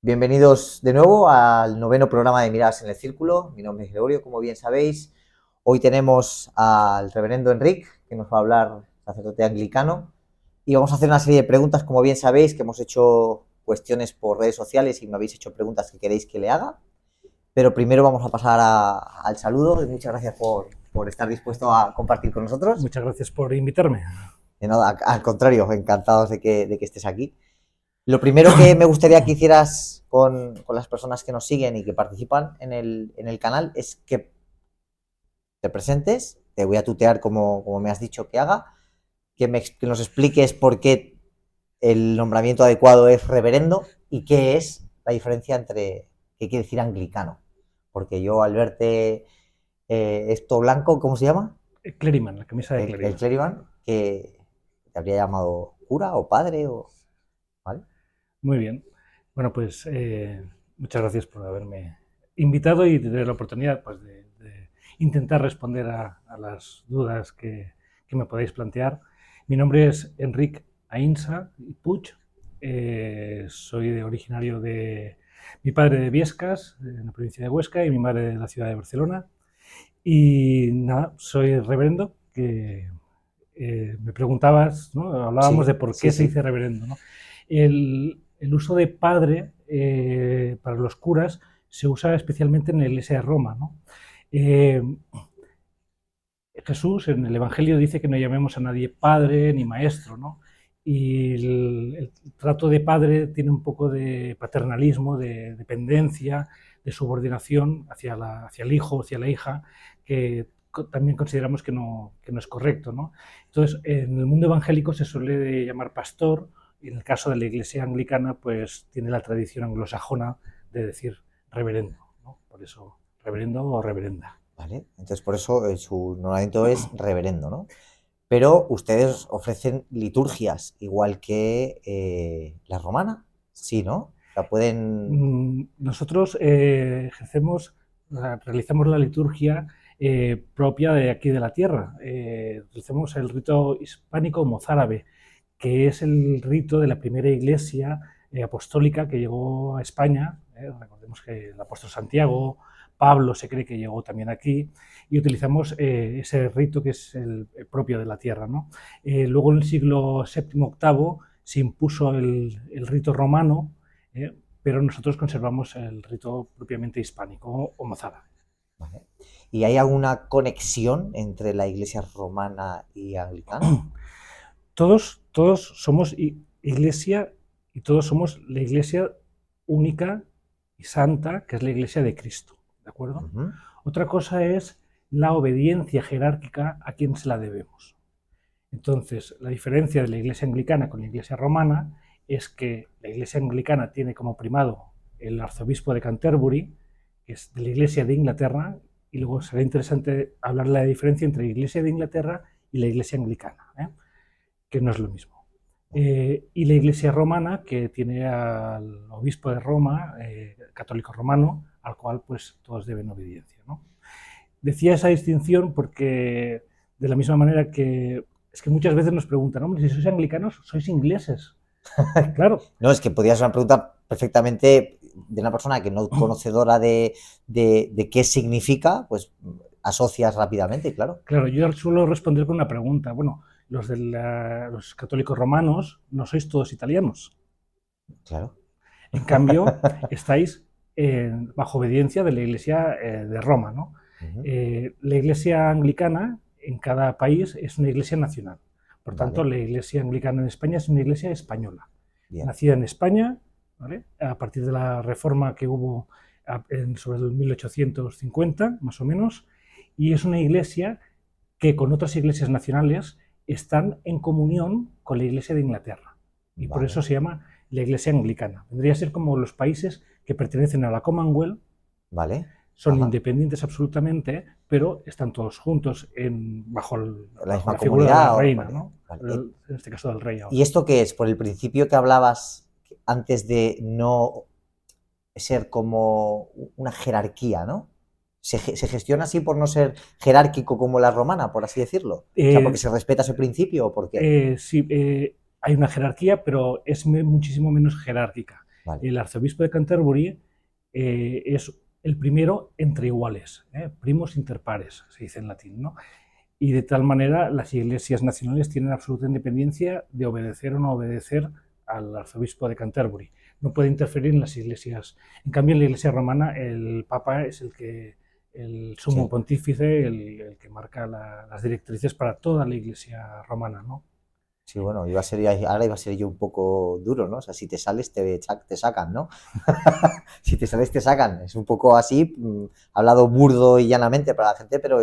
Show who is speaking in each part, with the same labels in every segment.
Speaker 1: Bienvenidos de nuevo al noveno programa de Miradas en el Círculo. Mi nombre es Gregorio, como bien sabéis. Hoy tenemos al reverendo Enric, que nos va a hablar, sacerdote anglicano, y vamos a hacer una serie de preguntas, como bien sabéis, que hemos hecho cuestiones por redes sociales y me habéis hecho preguntas que queréis que le haga. Pero primero vamos a pasar al saludo. Muchas gracias por estar dispuesto a compartir con nosotros.
Speaker 2: Muchas gracias por invitarme.
Speaker 1: De nada, al contrario, encantados de que estés aquí. Lo primero que me gustaría que hicieras con las personas que nos siguen y que participan en el canal es que te presentes, te voy a tutear como me has dicho que haga, que nos expliques por qué el nombramiento adecuado es reverendo y qué es la diferencia entre qué quiere decir anglicano. Porque yo al verte esto blanco, ¿cómo se llama?
Speaker 2: Clériman, la camisa de
Speaker 1: El
Speaker 2: Clériman.
Speaker 1: clériman, que te habría llamado cura o padre o... ¿Vale?
Speaker 2: Muy bien. Bueno, pues muchas gracias por haberme invitado y tener la oportunidad pues, de intentar responder a las dudas que me podáis plantear. Mi nombre es Enric Ainsa Puig. Soy originario de mi padre de Biescas, en la provincia de Huesca, y mi madre de la ciudad de Barcelona. Y nada, soy reverendo, que me preguntabas, ¿no? Hablábamos
Speaker 1: Sí,
Speaker 2: de por
Speaker 1: sí,
Speaker 2: qué se
Speaker 1: sí.
Speaker 2: dice reverendo, ¿no? El uso de padre para los curas se usa especialmente en la Iglesia de Roma, ¿no? Eh, Jesús en el Evangelio dice que no llamemos a nadie padre ni maestro, ¿no? Y el trato de padre tiene un poco de paternalismo, de dependencia, de subordinación hacia el hijo, hacia la hija, que también consideramos que no es correcto, ¿no? Entonces, en el mundo evangélico se suele llamar pastor, y en el caso de la iglesia anglicana, pues tiene la tradición anglosajona de decir reverendo, ¿no? Por eso, reverendo o reverenda.
Speaker 1: ¿Vale? Entonces, por eso su nombramiento es reverendo, ¿no? Pero ustedes ofrecen liturgias, igual que la romana, sí, ¿no? O sea, pueden...
Speaker 2: Nosotros realizamos la liturgia propia de aquí de la tierra. Realizamos el rito hispánico mozárabe, que es el rito de la primera iglesia apostólica que llegó a España. Recordemos que el apóstol Santiago, Pablo se cree que llegó también aquí, y utilizamos ese rito que es el propio de la tierra, ¿no? Luego en el siglo VII, VIII se impuso el rito romano, eh, pero nosotros conservamos el rito propiamente hispánico o mozárabe.
Speaker 1: ¿Vale? ¿Y hay alguna conexión entre la iglesia romana y anglicana?
Speaker 2: Todos somos iglesia, y todos somos la iglesia única y santa, que es la iglesia de Cristo, ¿de acuerdo?
Speaker 1: Uh -huh.
Speaker 2: Otra cosa es la obediencia jerárquica a quien se la debemos. Entonces, la diferencia de la iglesia anglicana con la iglesia romana es que la iglesia anglicana tiene como primado el arzobispo de Canterbury, que es de la iglesia de Inglaterra, y luego será interesante hablar de la diferencia entre la iglesia de Inglaterra y la iglesia anglicana, que no es lo mismo. Y la iglesia romana, que tiene al obispo de Roma, católico romano, al cual pues todos deben obediencia, ¿no? Decía esa distinción porque de la misma manera que es que muchas veces nos preguntan, hombre, si sois anglicanos, sois ingleses. Claro.
Speaker 1: No, es que podría ser una pregunta perfectamente de una persona que no conocedora de qué significa, pues asocias rápidamente, claro.
Speaker 2: Claro, yo suelo responder con una pregunta. Bueno, los católicos romanos no sois todos italianos.
Speaker 1: Claro.
Speaker 2: En cambio, estáis bajo obediencia de la Iglesia de Roma, ¿no?
Speaker 1: Uh -huh.
Speaker 2: La Iglesia anglicana en cada país es una iglesia nacional. Por tanto,
Speaker 1: Vale.
Speaker 2: la Iglesia anglicana en España es una iglesia española,
Speaker 1: Bien.
Speaker 2: nacida en España, ¿vale? A partir de la reforma que hubo sobre el 1850, más o menos, y es una iglesia que con otras iglesias nacionales están en comunión con la Iglesia de Inglaterra. Y por
Speaker 1: Vale.
Speaker 2: eso se llama la Iglesia anglicana. Vendría a ser como los países que pertenecen a la Commonwealth,
Speaker 1: Vale.
Speaker 2: son
Speaker 1: Ajá.
Speaker 2: independientes absolutamente, pero están todos juntos
Speaker 1: La
Speaker 2: bajo
Speaker 1: misma
Speaker 2: la figura de la
Speaker 1: comunidad.
Speaker 2: reina,
Speaker 1: Vale.
Speaker 2: ¿no?
Speaker 1: Vale.
Speaker 2: En este caso del rey
Speaker 1: ¿Y
Speaker 2: ahora.
Speaker 1: esto qué es? Por el principio que hablabas antes de no ser como una jerarquía, ¿no? Se gestiona así por no ser jerárquico como la romana, por así decirlo. O sea, porque
Speaker 2: Eh,
Speaker 1: se respeta ese principio o por qué.
Speaker 2: sí, hay una jerarquía, pero es muchísimo menos jerárquica.
Speaker 1: Vale.
Speaker 2: El arzobispo de Canterbury es el primero entre iguales, primus inter pares, se dice en latín, ¿no? Y de tal manera las iglesias nacionales tienen absoluta independencia de obedecer o no obedecer al arzobispo de Canterbury. No puede interferir en las iglesias. En cambio, en la iglesia romana el papa es el sumo
Speaker 1: Sí.
Speaker 2: pontífice, el que marca las directrices para toda la iglesia romana, ¿no?
Speaker 1: Sí, bueno, ahora iba a ser yo un poco duro, ¿no? O sea, si te sales te sacan, ¿no? Si te sales te sacan. Es un poco así, hablado burdo y llanamente para la gente, pero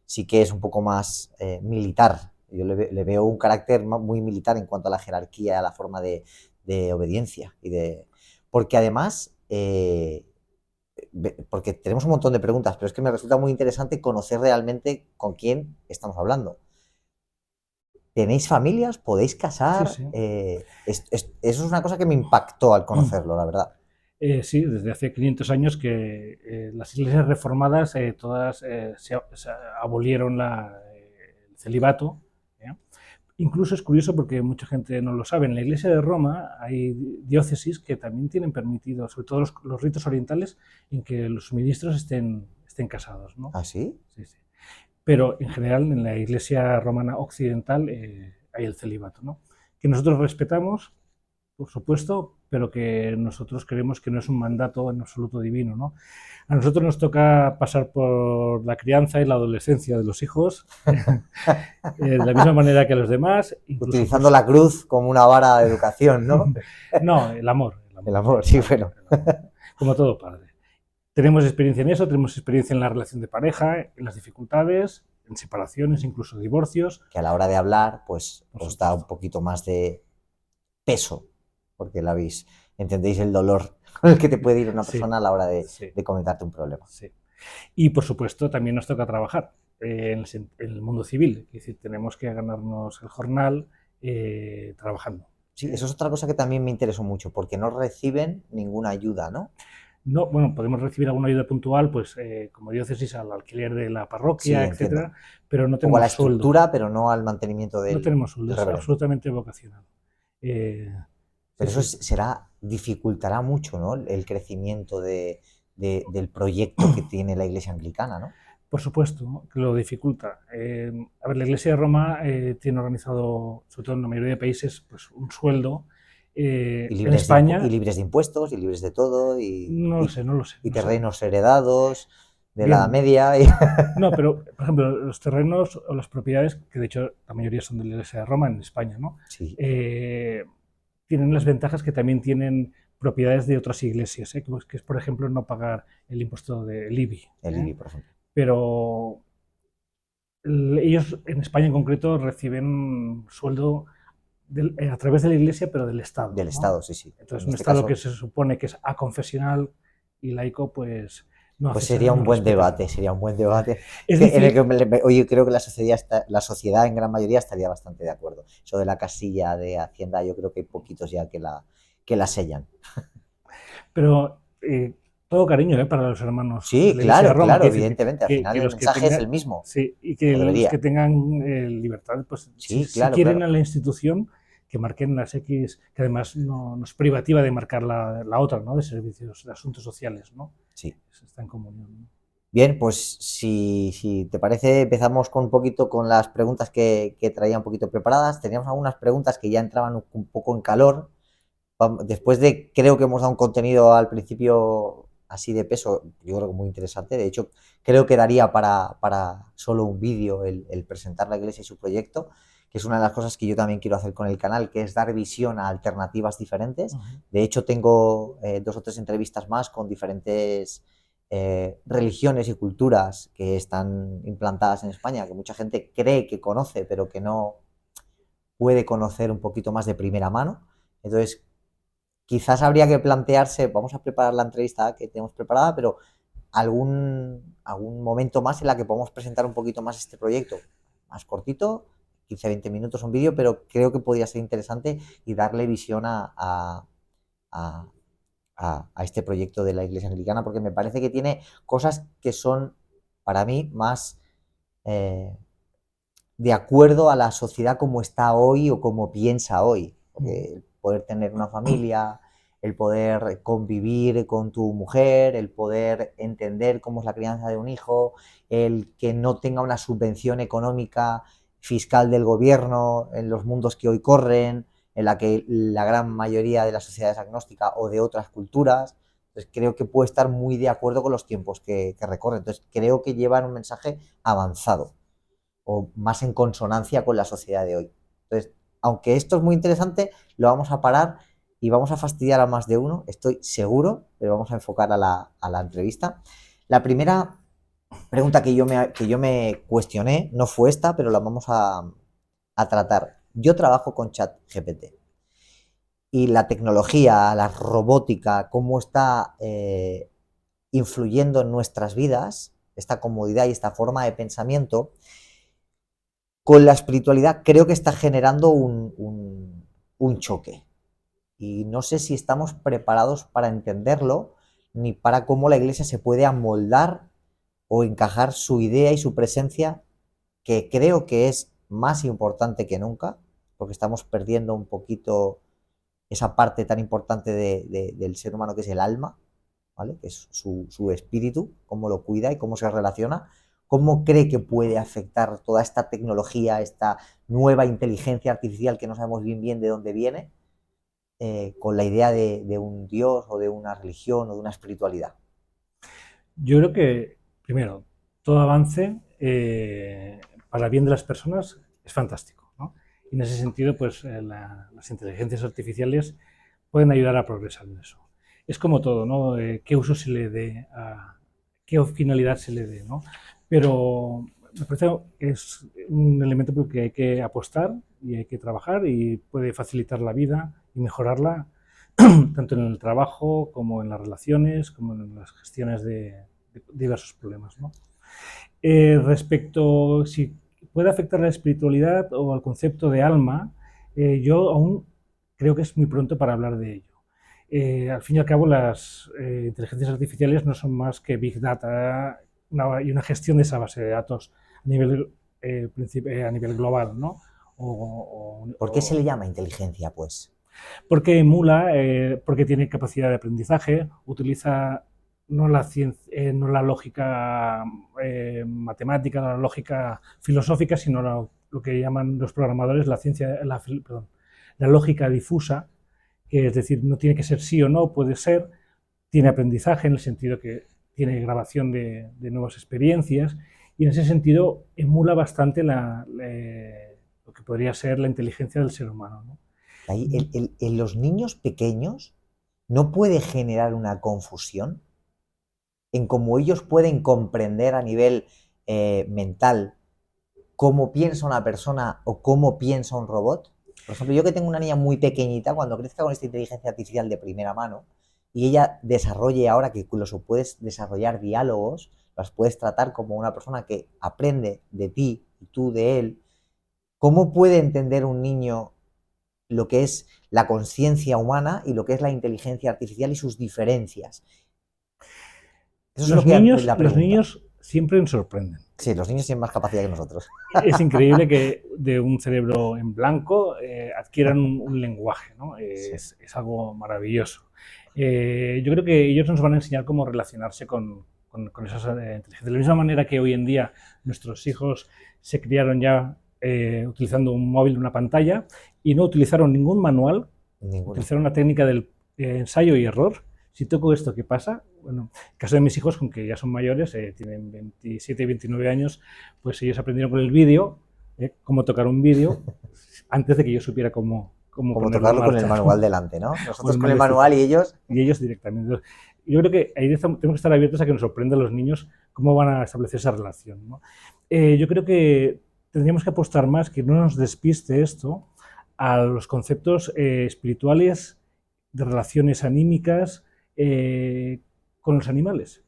Speaker 1: sí que es un poco más militar. Yo le veo un carácter muy militar en cuanto a la jerarquía, a la forma de obediencia. Porque además, porque tenemos un montón de preguntas, pero es que me resulta muy interesante conocer realmente con quién estamos hablando. ¿Tenéis familias? ¿Podéis
Speaker 2: Sí,
Speaker 1: casar?
Speaker 2: sí.
Speaker 1: Eso es una cosa que me impactó al conocerlo, la verdad.
Speaker 2: Sí, desde hace 500 años que las iglesias reformadas todas se abolieron el celibato. ¿eh? Incluso es curioso porque mucha gente no lo sabe. En la iglesia de Roma hay diócesis que también tienen permitido, sobre todo los ritos orientales, en que los ministros estén casados, ¿no?
Speaker 1: ¿Ah, sí?
Speaker 2: Sí, sí. Pero en general en la iglesia romana occidental hay el celibato, ¿no? Que nosotros respetamos, por supuesto, pero que nosotros creemos que no es un mandato en absoluto divino, ¿no? A nosotros nos toca pasar por la crianza y la adolescencia de los hijos, de la misma manera que a los demás, incluso
Speaker 1: Utilizando
Speaker 2: pues,
Speaker 1: la cruz como una vara de educación, ¿no?
Speaker 2: no, el amor, el
Speaker 1: El
Speaker 2: amor,
Speaker 1: amor,
Speaker 2: el
Speaker 1: sí,
Speaker 2: amor,
Speaker 1: bueno.
Speaker 2: el amor, como todo padre. Tenemos experiencia en eso, tenemos experiencia en la relación de pareja, en las dificultades, en separaciones, incluso divorcios.
Speaker 1: Que a la hora de hablar, pues
Speaker 2: Por
Speaker 1: os da un
Speaker 2: supuesto.
Speaker 1: poquito más de peso, porque la habéis, entendéis el dolor con el que te puede ir una
Speaker 2: Sí,
Speaker 1: persona a la hora
Speaker 2: sí,
Speaker 1: de comentarte un problema.
Speaker 2: sí. Y por supuesto también nos toca trabajar en el mundo civil, es decir, tenemos que ganarnos el jornal trabajando.
Speaker 1: Sí, eso es otra cosa que también me interesó mucho, porque no reciben ninguna ayuda, ¿no?
Speaker 2: No, bueno, podemos recibir alguna ayuda puntual, pues como diócesis al alquiler de la
Speaker 1: Sí,
Speaker 2: parroquia,
Speaker 1: entiendo.
Speaker 2: etcétera, pero no
Speaker 1: Un poco a la
Speaker 2: tenemos sueldo.
Speaker 1: estructura, pero no al mantenimiento
Speaker 2: No tenemos sueldo,
Speaker 1: del
Speaker 2: es
Speaker 1: reverendo.
Speaker 2: absolutamente vocacional. Sí,
Speaker 1: Pero eso
Speaker 2: sí.
Speaker 1: dificultará mucho, ¿no? El crecimiento del proyecto que tiene la Iglesia Anglicana, ¿no?
Speaker 2: Por supuesto, que lo dificulta. A ver, la Iglesia de Roma tiene organizado, sobre todo en la mayoría de países, pues un sueldo. En
Speaker 1: Y
Speaker 2: España,
Speaker 1: libres de impuestos, y libres de todo,
Speaker 2: no lo sé, no lo sé,
Speaker 1: y
Speaker 2: no sé.
Speaker 1: terrenos heredados de la Edad
Speaker 2: Bien,
Speaker 1: Media.
Speaker 2: no, pero por ejemplo, los terrenos o las propiedades, que de hecho la mayoría son de la Iglesia de Roma en España, ¿no?
Speaker 1: Sí,
Speaker 2: Eh, tienen las ventajas que también tienen propiedades de otras iglesias, que es por ejemplo no pagar el impuesto del IBI.
Speaker 1: el IBI, por ejemplo.
Speaker 2: Pero ellos en España en concreto reciben sueldo a través de la iglesia, pero del Estado,
Speaker 1: Del
Speaker 2: ¿no?
Speaker 1: Estado, sí, sí.
Speaker 2: Entonces,
Speaker 1: En
Speaker 2: un
Speaker 1: este
Speaker 2: Estado que
Speaker 1: caso,
Speaker 2: se supone que es aconfesional y laico, pues no
Speaker 1: pues
Speaker 2: hace, no respeta.
Speaker 1: sería un buen debate,
Speaker 2: Es
Speaker 1: en el que
Speaker 2: difícil,
Speaker 1: oye, creo que la sociedad en gran mayoría estaría bastante de acuerdo. Eso de la casilla de Hacienda, yo creo que hay poquitos ya que la sellan.
Speaker 2: pero todo cariño para los hermanos de
Speaker 1: Sí,
Speaker 2: la Iglesia de
Speaker 1: claro,
Speaker 2: Roma,
Speaker 1: claro,
Speaker 2: que decir
Speaker 1: evidentemente. Al final
Speaker 2: que
Speaker 1: el
Speaker 2: los que
Speaker 1: mensaje es
Speaker 2: tengan,
Speaker 1: el mismo,
Speaker 2: sí, y que
Speaker 1: o
Speaker 2: los que
Speaker 1: debería.
Speaker 2: tengan libertad, pues
Speaker 1: Sí,
Speaker 2: si
Speaker 1: claro,
Speaker 2: quieren
Speaker 1: claro.
Speaker 2: a la institución, que marquen las X, que además no es privativa de marcar la otra, ¿no? De servicios, de asuntos sociales, ¿no?
Speaker 1: Sí.
Speaker 2: Está en comunión, ¿no?
Speaker 1: Bien, pues si te parece, empezamos con un poquito con las preguntas que traía un poquito preparadas. Teníamos algunas preguntas que ya entraban un poco en calor. Después de, creo que hemos dado un contenido al principio así de peso, yo creo que muy interesante. De hecho, creo que daría para solo un vídeo el presentar la iglesia y su proyecto, que es una de las cosas que yo también quiero hacer con el canal, que es dar visión a alternativas diferentes.
Speaker 2: Uh-huh.
Speaker 1: De hecho, tengo 2 o 3 entrevistas más con diferentes religiones y culturas que están implantadas en España, que mucha gente cree que conoce, pero que no puede conocer un poquito más de primera mano. Entonces, quizás habría que plantearse, vamos a preparar la entrevista que tenemos preparada, pero algún momento más en la que podamos presentar un poquito más este proyecto, más cortito, 15-20 minutos un vídeo, pero creo que podría ser interesante y darle visión a, a este proyecto de la Iglesia Anglicana, porque me parece que tiene cosas que son, para mí, más de acuerdo a la sociedad como está hoy o como piensa hoy.
Speaker 2: Uh-huh.
Speaker 1: Porque poder tener una familia, el poder convivir con tu mujer, el poder entender cómo es la crianza de un hijo, el que no tenga una subvención económica fiscal del gobierno en los mundos que hoy corren, en la que la gran mayoría de la sociedad es agnóstica o de otras culturas. Entonces creo que puede estar muy de acuerdo con los tiempos que recorren. Entonces creo que llevan un mensaje avanzado o más en consonancia con la sociedad de hoy. Entonces, aunque esto es muy interesante, lo vamos a parar y vamos a fastidiar a más de uno, estoy seguro, pero vamos a enfocar a la entrevista. La primera pregunta que yo me cuestioné no fue esta, pero la vamos a tratar. Yo trabajo con ChatGPT y la tecnología, la robótica, cómo está influyendo en nuestras vidas, esta comodidad y esta forma de pensamiento, con la espiritualidad creo que está generando un choque. Y no sé si estamos preparados para entenderlo, ni para cómo la Iglesia se puede amoldar o encajar su idea y su presencia, que creo que es más importante que nunca, porque estamos perdiendo un poquito esa parte tan importante del ser humano que es el alma, ¿vale? Que es su espíritu, cómo lo cuida y cómo se relaciona. ¿Cómo cree que puede afectar toda esta tecnología, esta nueva inteligencia artificial que no sabemos bien de dónde viene, con la idea de un Dios o de una religión o de una espiritualidad?
Speaker 2: Yo creo que, primero, todo avance para el bien de las personas es fantástico, ¿no? Y en ese sentido, pues las inteligencias artificiales pueden ayudar a progresar en eso. Es como todo, ¿no? ¿Qué uso se le dé, qué finalidad se le dé, ¿no? Pero me parece que es un elemento por el que hay que apostar y hay que trabajar y puede facilitar la vida y mejorarla tanto en el trabajo como en las relaciones, como en las gestiones de diversos problemas, ¿no? Respecto si puede afectar a la espiritualidad o al concepto de alma, yo aún creo que es muy pronto para hablar de ello. Al fin y al cabo, las inteligencias artificiales no son más que Big Data y una gestión de esa base de datos a nivel global, ¿no?
Speaker 1: ¿Por qué se le llama inteligencia, pues?
Speaker 2: Porque emula, porque tiene capacidad de aprendizaje, utiliza no la, no la lógica matemática, no la lógica filosófica, sino lo que llaman los programadores la lógica difusa, que es decir, no tiene que ser sí o no, puede ser, tiene aprendizaje en el sentido que tiene grabación de nuevas experiencias y en ese sentido emula bastante lo que podría ser la inteligencia del ser humano, ¿no?
Speaker 1: Ahí, en los niños pequeños no puede generar una confusión en cómo ellos pueden comprender a nivel mental cómo piensa una persona o cómo piensa un robot. Por ejemplo, yo que tengo una niña muy pequeñita, cuando crezca con esta inteligencia artificial de primera mano y ella desarrolle ahora que incluso puedes desarrollar diálogos, las puedes tratar como una persona que aprende de ti y tú de él, ¿cómo puede entender un niño lo que es la conciencia humana y lo que es la inteligencia artificial y sus diferencias? Eso es lo que la
Speaker 2: Los
Speaker 1: pregunta.
Speaker 2: niños siempre nos sorprenden.
Speaker 1: Sí, los niños tienen más capacidad que nosotros.
Speaker 2: Es increíble que de un cerebro en blanco adquieran un lenguaje, ¿no?
Speaker 1: Sí.
Speaker 2: Es algo maravilloso. Yo creo que ellos nos van a enseñar cómo relacionarse con esas inteligencias. De la misma manera que hoy en día nuestros hijos se criaron ya utilizando un móvil, una pantalla, y no utilizaron ningún manual,
Speaker 1: Ninguno.
Speaker 2: utilizaron una técnica del ensayo y error. Si toco esto, ¿qué pasa? Bueno, en el caso de mis hijos, con que ya son mayores, tienen 27 y 29 años, pues ellos aprendieron con el vídeo, cómo tocar un vídeo, antes de que yo supiera cómo
Speaker 1: Como
Speaker 2: ponerlo en
Speaker 1: tocarlo con el
Speaker 2: marcha.
Speaker 1: manual delante, ¿no? Nosotros con el
Speaker 2: Manualcito.
Speaker 1: manual y ellos.
Speaker 2: Y ellos directamente. Entonces, yo creo que ahí tenemos que estar abiertos a que nos sorprendan los niños cómo van a establecer esa relación, ¿no? Yo creo que tendríamos que apostar más, que no nos despiste esto, a los conceptos espirituales de relaciones anímicas con los animales.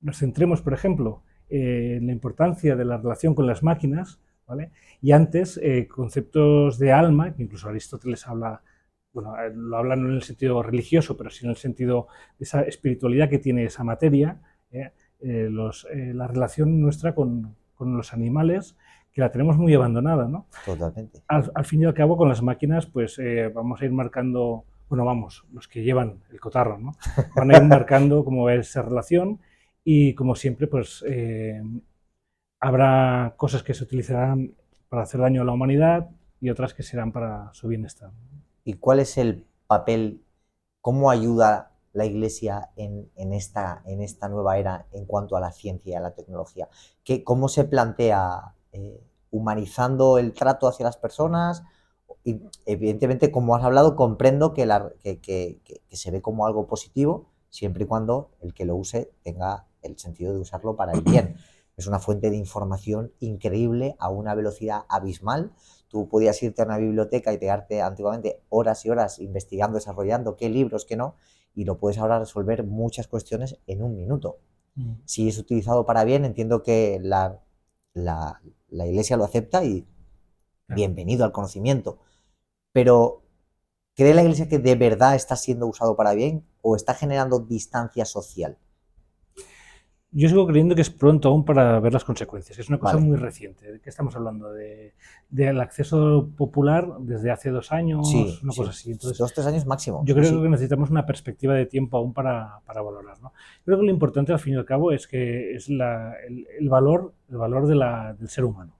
Speaker 2: Nos centremos, por ejemplo, en la importancia de la relación con las máquinas, ¿vale? Y antes, conceptos de alma, que incluso Aristóteles habla, bueno, lo habla no en el sentido religioso, pero sí en el sentido de esa espiritualidad que tiene esa materia, la relación nuestra con los animales, que la tenemos muy abandonada, ¿no?
Speaker 1: Totalmente.
Speaker 2: Al fin y al cabo, con las máquinas, pues vamos a ir marcando bueno, vamos, los que llevan el cotarro, ¿no? Van a ir marcando cómo va esa relación y, como siempre, pues habrá cosas que se utilizarán para hacer daño a la humanidad y otras que serán para su bienestar.
Speaker 1: ¿Y cuál es el papel, cómo ayuda la Iglesia en esta nueva era en cuanto a la ciencia y a la tecnología? ¿Cómo se plantea humanizando el trato hacia las personas? Y, evidentemente, como has hablado, comprendo que se ve como algo positivo, siempre y cuando el que lo use tenga el sentido de usarlo para el bien. Es una fuente de información increíble a una velocidad abismal. Tú podías irte a una biblioteca y pegarte antiguamente horas y horas investigando, desarrollando qué libros, qué no, y lo puedes ahora resolver muchas cuestiones en un minuto. Si es utilizado para bien, entiendo que la Iglesia lo acepta y bienvenido al conocimiento. Pero, ¿cree la Iglesia que de verdad está siendo usado para bien o está generando distancia social?
Speaker 2: Yo sigo creyendo que es pronto aún para ver las consecuencias. Es una cosa
Speaker 1: Vale.
Speaker 2: muy reciente. ¿De qué estamos hablando? Del acceso popular desde hace 2 años,
Speaker 1: Sí,
Speaker 2: una
Speaker 1: sí.
Speaker 2: cosa así. Entonces,
Speaker 1: 2 o 3 años máximo.
Speaker 2: yo creo
Speaker 1: Sí.
Speaker 2: que necesitamos una perspectiva de tiempo aún para valorar, ¿no? Creo que lo importante, al fin y al cabo, es que es el valor del ser humano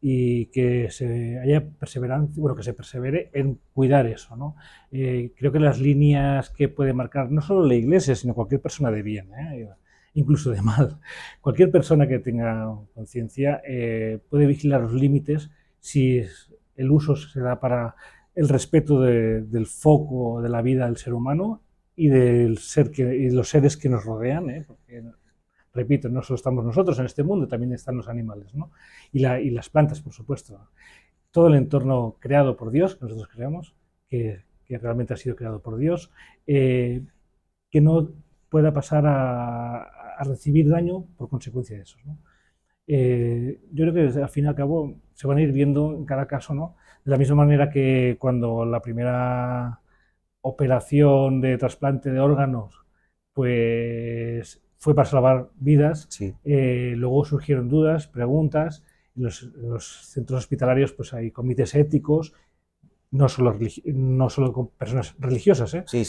Speaker 2: y que se haya perseverancia, bueno, que se persevere en cuidar eso, ¿no? Creo que las líneas que puede marcar no solo la Iglesia, sino cualquier persona de bien, incluso de mal, cualquier persona que tenga conciencia puede vigilar los límites si el uso se da para el respeto del foco de la vida del ser humano y del y los seres que nos rodean, porque, repito, no solo estamos nosotros en este mundo, también están los animales, ¿no? Y las plantas, por supuesto. Todo el entorno creado por Dios, que nosotros creamos, que realmente ha sido creado por Dios, que no pueda pasar a recibir daño por consecuencia de eso, ¿no? Yo creo que al fin y al cabo se van a ir viendo en cada caso, ¿no? De la misma manera que cuando la primera operación de trasplante de órganos pues fue para salvar vidas,
Speaker 1: Sí.
Speaker 2: luego surgieron dudas, preguntas, en los centros hospitalarios pues hay comités éticos, no solo con personas religiosas,
Speaker 1: Sí.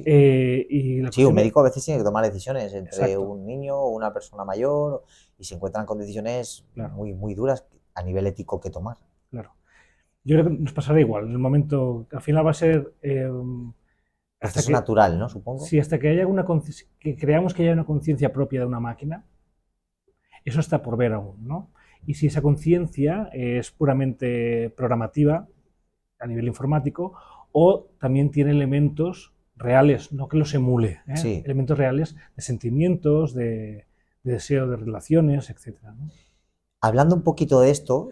Speaker 2: y la
Speaker 1: Sí, un
Speaker 2: cuestión
Speaker 1: médico a veces tiene que tomar decisiones entre
Speaker 2: exacto,
Speaker 1: un niño o una persona mayor y se encuentran con decisiones
Speaker 2: claro,
Speaker 1: muy duras a nivel ético que tomar.
Speaker 2: claro. Yo creo que nos pasará igual, en el momento, al final va a ser hasta
Speaker 1: Proceso
Speaker 2: que,
Speaker 1: natural, ¿no? Supongo.
Speaker 2: si hasta que haya que creamos que haya una conciencia propia de una máquina, eso está por ver aún, ¿no? Y si esa conciencia es puramente programativa a nivel informático o también tiene elementos reales, no que los emule,
Speaker 1: Sí.
Speaker 2: elementos reales de sentimientos, de deseo de relaciones, etc., ¿no?
Speaker 1: Hablando un poquito de esto,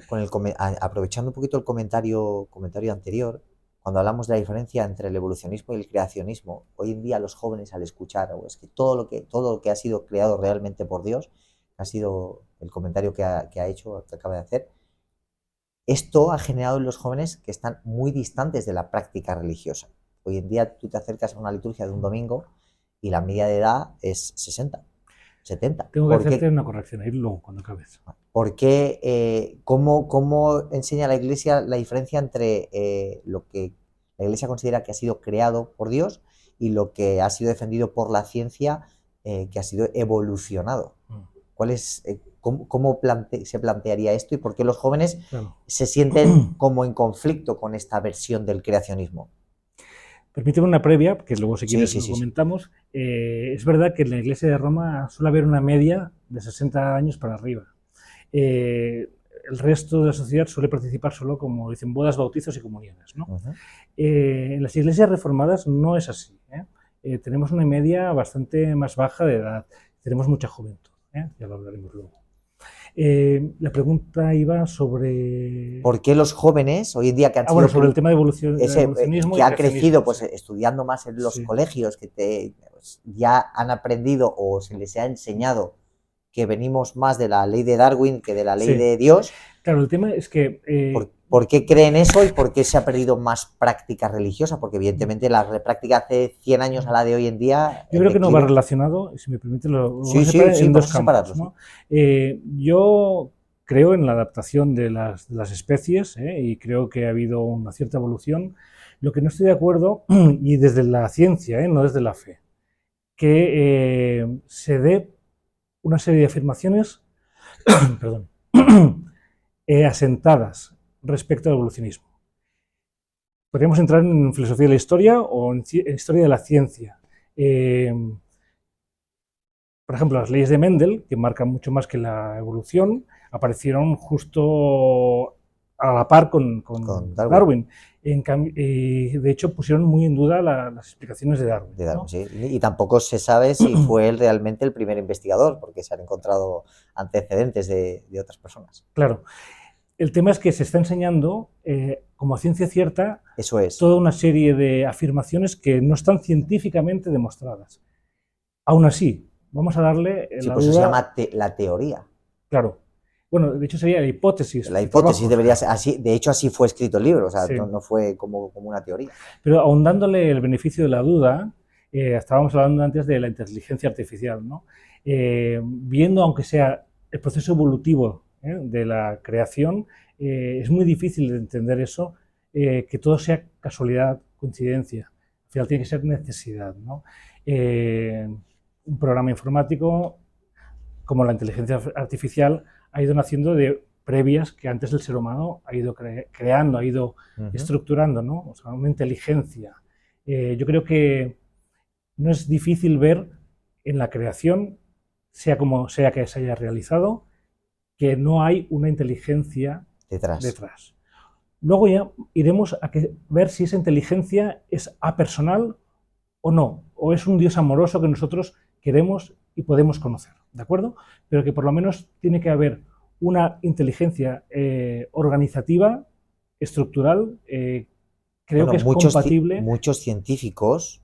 Speaker 1: aprovechando un poquito el comentario anterior, cuando hablamos de la diferencia entre el evolucionismo y el creacionismo, hoy en día los jóvenes al escuchar, o es que todo lo que ha sido creado realmente por Dios, ha sido el comentario que ha hecho, que acaba de hacer, esto ha generado en los jóvenes que están muy distantes de la práctica religiosa. Hoy en día tú te acercas a una liturgia de un domingo y la media de edad es 60, 70.
Speaker 2: Tengo que
Speaker 1: ¿Por
Speaker 2: hacerte
Speaker 1: qué?
Speaker 2: una corrección ahí luego cuando acabes.
Speaker 1: ¿Cómo enseña la Iglesia la diferencia entre lo que la Iglesia considera que ha sido creado por Dios y lo que ha sido defendido por la ciencia, que ha sido evolucionado? ¿Cuál es, cómo se plantearía esto y por qué los jóvenes
Speaker 2: Claro.
Speaker 1: se sienten como en conflicto con esta versión del creacionismo?
Speaker 2: Permíteme una previa, que luego si
Speaker 1: Sí,
Speaker 2: quieres
Speaker 1: sí,
Speaker 2: lo
Speaker 1: sí, sí.
Speaker 2: comentamos. Es verdad que en la Iglesia de Roma suele haber una media de 60 años para arriba. El resto de la sociedad suele participar solo, como dicen, bodas, bautizos y comuniones, ¿no?
Speaker 1: Uh-huh.
Speaker 2: En las iglesias reformadas no es así. Tenemos una media bastante más baja de edad, tenemos mucha juventud, ya lo hablaremos luego. La pregunta iba sobre...
Speaker 1: ¿Por qué los jóvenes, hoy en día que han sido
Speaker 2: bueno, sobre el tema de evolucionismo
Speaker 1: que
Speaker 2: y
Speaker 1: ha crecido
Speaker 2: creacionismo.
Speaker 1: pues
Speaker 2: Sí.
Speaker 1: estudiando más en los
Speaker 2: Sí.
Speaker 1: colegios, que pues, ya han aprendido o se les ha enseñado que venimos más de la ley de Darwin que de la ley
Speaker 2: Sí.
Speaker 1: de Dios?
Speaker 2: Claro, el tema es que...
Speaker 1: ¿Por qué creen eso y por qué se ha perdido más práctica religiosa? Porque evidentemente la práctica hace 100 años a la de hoy en día...
Speaker 2: Yo creo que no va relacionado, si me permite, lo vamos a separar en dos campos, ¿no? Yo creo en la adaptación de las especies y creo que ha habido una cierta evolución. Lo que no estoy de acuerdo, y desde la ciencia, no desde la fe, que se dé una serie de afirmaciones perdón, asentadas respecto al evolucionismo. Podríamos entrar en filosofía de la historia o en historia de la ciencia. Por ejemplo, las leyes de Mendel, que marcan mucho más que la evolución, aparecieron justo a la par con Darwin. De hecho, pusieron muy en duda las explicaciones de Darwin. ¿no?
Speaker 1: Sí. Y tampoco se sabe si fue él realmente el primer investigador, porque se han encontrado antecedentes de otras personas.
Speaker 2: Claro. El tema es que se está enseñando, como ciencia cierta,
Speaker 1: eso es,
Speaker 2: toda una serie de afirmaciones que no están científicamente demostradas. Aún así, vamos a darle la
Speaker 1: pues
Speaker 2: duda...
Speaker 1: eso se llama la teoría.
Speaker 2: Claro. Bueno, de hecho sería la hipótesis.
Speaker 1: La hipótesis debería ser así. De hecho, así fue escrito el libro. O sea, sí. no fue como una teoría.
Speaker 2: Pero aún dándole el beneficio de la duda, estábamos hablando antes de la inteligencia artificial, ¿no? Viendo, aunque sea el proceso evolutivo de la creación, es muy difícil de entender eso, que todo sea casualidad, coincidencia. Al final tiene que ser necesidad, ¿no? Un programa informático, como la inteligencia artificial, ha ido naciendo de previas que antes el ser humano ha ido creando, ha ido estructurando, ¿no? O sea, una inteligencia. Yo creo que no es difícil ver en la creación, sea como sea que se haya realizado, que no hay una inteligencia detrás. Luego ya iremos a ver si esa inteligencia es apersonal o no, o es un Dios amoroso que nosotros queremos y podemos conocer, ¿de acuerdo? Pero que por lo menos tiene que haber una inteligencia organizativa, estructural, creo que es compatible.
Speaker 1: Muchos científicos,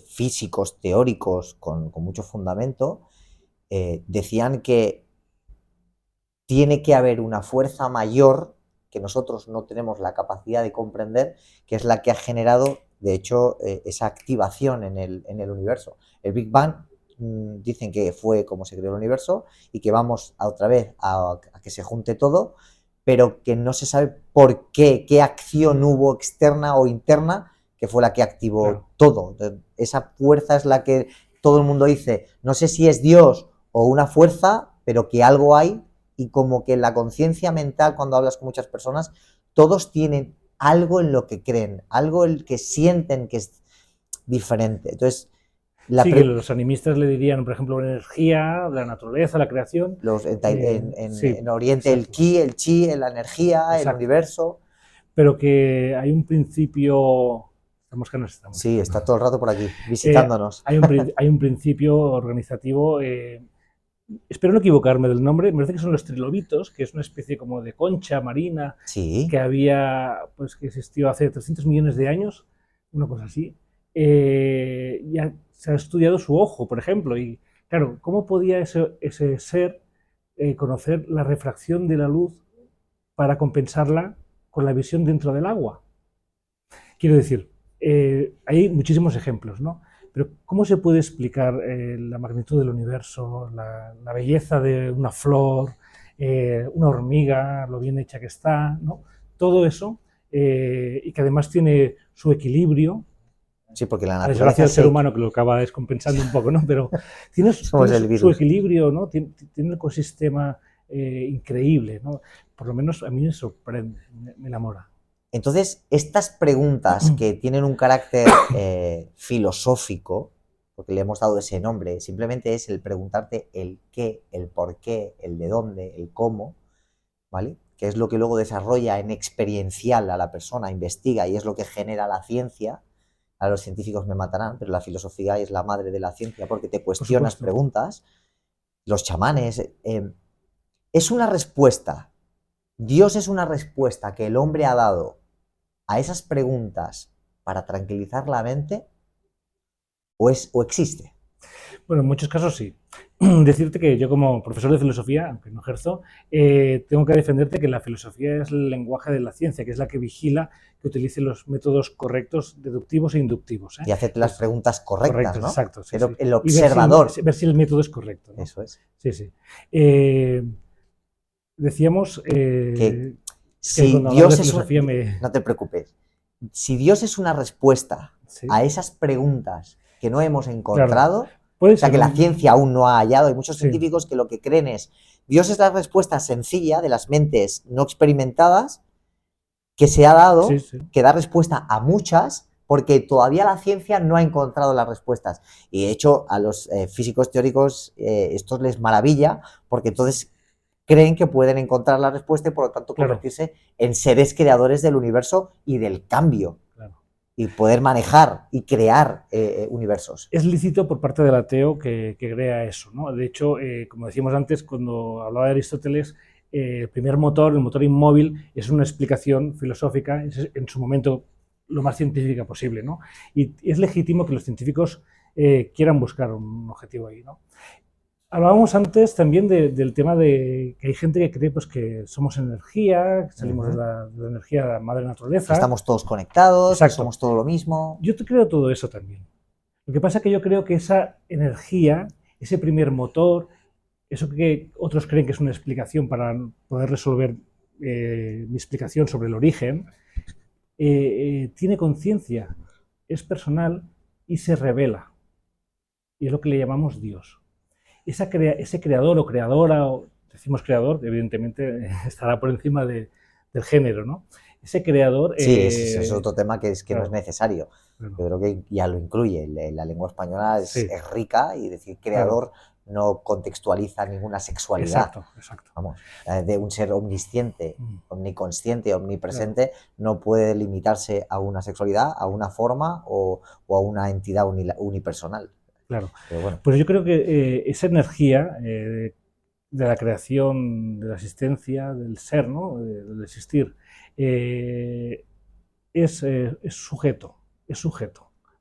Speaker 1: físicos, teóricos, con mucho fundamento, decían que tiene que haber una fuerza mayor que nosotros no tenemos la capacidad de comprender, que es la que ha generado, de hecho, esa activación en el universo. El Big Bang dicen que fue como se creó el universo y que vamos otra vez a que se junte todo, pero que no se sabe por qué acción hubo externa o interna que fue la que activó todo. Entonces, esa fuerza es la que todo el mundo dice, no sé si es Dios o una fuerza, pero que algo hay, y como que en la conciencia mental, cuando hablas con muchas personas, todos tienen algo en lo que creen, algo en que sienten que es diferente. Entonces,
Speaker 2: que los animistas le dirían, por ejemplo, la energía, la naturaleza, la creación.
Speaker 1: En Oriente, exacto. El ki, el chi, la energía, exacto. El universo.
Speaker 2: Pero que hay un principio...
Speaker 1: Sí, está todo el rato por aquí, visitándonos.
Speaker 2: Hay un principio organizativo, espero no equivocarme del nombre, me parece que son los trilobitos, que es una especie como de concha marina que había, pues que existió hace 300 millones de años, una cosa así. Ya se ha estudiado su ojo, por ejemplo, y claro, ¿cómo podía ese ser conocer la refracción de la luz para compensarla con la visión dentro del agua? Quiero decir, hay muchísimos ejemplos, ¿no? Pero ¿cómo se puede explicar la magnitud del universo, la belleza de una flor, una hormiga, lo bien hecha que está, ¿no? Todo eso, y que además tiene su equilibrio.
Speaker 1: Sí, porque la
Speaker 2: naturaleza... Gracias al ser humano que lo acaba descompensando un poco, ¿no? Pero tiene su equilibrio, ¿no? Tiene un ecosistema increíble, ¿no? Por lo menos a mí me sorprende, me enamora.
Speaker 1: Entonces, estas preguntas que tienen un carácter filosófico, porque le hemos dado ese nombre, simplemente es el preguntarte el qué, el por qué, el de dónde, el cómo, ¿vale? Que es lo que luego desarrolla en experiencial a la persona, investiga, y es lo que genera la ciencia. A los científicos me matarán, pero la filosofía es la madre de la ciencia porque te cuestionas preguntas. Los chamanes... es una respuesta. Dios es una respuesta que el hombre ha dado a esas preguntas para tranquilizar la mente, o existe.
Speaker 2: Bueno, en muchos casos sí. Decirte que yo como profesor de filosofía, aunque no ejerzo, tengo que defenderte que la filosofía es el lenguaje de la ciencia, que es la que vigila que utilice los métodos correctos, deductivos e inductivos.
Speaker 1: Y hacerte las preguntas correctas, ¿no?
Speaker 2: Exacto. Sí,
Speaker 1: pero
Speaker 2: sí.
Speaker 1: El observador.
Speaker 2: Ver si el método es correcto, ¿no?
Speaker 1: Eso es.
Speaker 2: Sí. Decíamos
Speaker 1: que si Dios es no te preocupes. si Dios es una respuesta
Speaker 2: Sí,
Speaker 1: a esas preguntas que no hemos
Speaker 2: claro.
Speaker 1: encontrado,
Speaker 2: Puede
Speaker 1: o sea,
Speaker 2: ser
Speaker 1: que la
Speaker 2: un...
Speaker 1: ciencia aún no ha hallado, hay muchos
Speaker 2: Sí,
Speaker 1: científicos que lo que creen es, Dios es la respuesta sencilla de las mentes no experimentadas que se ha
Speaker 2: sí,
Speaker 1: dado,
Speaker 2: sí.
Speaker 1: que da respuesta a muchas, porque todavía la ciencia no ha encontrado las respuestas. Y de hecho, a los físicos teóricos esto les maravilla, porque entonces creen que pueden encontrar la respuesta y por lo tanto
Speaker 2: Claro,
Speaker 1: convertirse en seres creadores del universo y del cambio,
Speaker 2: claro.
Speaker 1: y poder manejar y crear universos.
Speaker 2: Es lícito por parte del ateo que crea eso, ¿no? De hecho, como decíamos antes, cuando hablaba de Aristóteles, el primer motor, el motor inmóvil, es una explicación filosófica, es en su momento lo más científica posible, ¿no? Y es legítimo que los científicos quieran buscar un objetivo ahí, ¿no? Hablábamos antes también del tema de que hay gente que cree pues, que somos energía, que salimos de la energía de la madre
Speaker 1: Que
Speaker 2: naturaleza.
Speaker 1: estamos todos conectados, que
Speaker 2: Exacto.
Speaker 1: somos todo lo mismo.
Speaker 2: Yo te creo todo eso también. Lo que pasa es que yo creo que esa energía, ese primer motor, eso que otros creen que es una explicación para poder resolver mi explicación sobre el origen, tiene conciencia, es personal y se revela. Y es lo que le llamamos Dios. Ese creador o creadora, o decimos creador, evidentemente estará por encima del género, ¿no? Ese creador...
Speaker 1: Sí, ese es otro tema que no
Speaker 2: claro,
Speaker 1: es necesario.
Speaker 2: claro.
Speaker 1: Yo creo que ya lo incluye. La lengua española
Speaker 2: Sí,
Speaker 1: es rica y decir creador no contextualiza ninguna sexualidad.
Speaker 2: exacto, exacto.
Speaker 1: Vamos, de un ser omnisciente, omniconsciente,
Speaker 2: Claro.
Speaker 1: omnipresente, no puede limitarse a una sexualidad, a una forma o a una entidad unipersonal.
Speaker 2: Claro.
Speaker 1: Pero bueno,
Speaker 2: Pues yo creo que esa energía de la creación, de la existencia, del ser, ¿no? Del existir, es sujeto,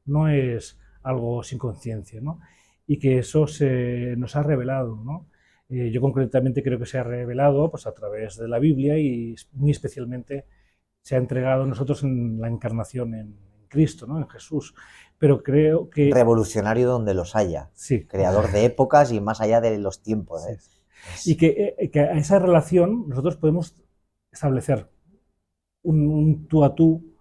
Speaker 2: no es algo sin conciencia, ¿no? Y que eso se nos ha revelado, ¿no? Yo concretamente creo que se ha revelado pues, a través de la Biblia y muy especialmente se ha entregado a nosotros en la encarnación en Cristo, ¿no? En Jesús. Pero creo que
Speaker 1: revolucionario donde los haya,
Speaker 2: sí,
Speaker 1: creador de épocas y más allá de los tiempos.
Speaker 2: sí. Y que a esa relación nosotros podemos establecer un tú a tú.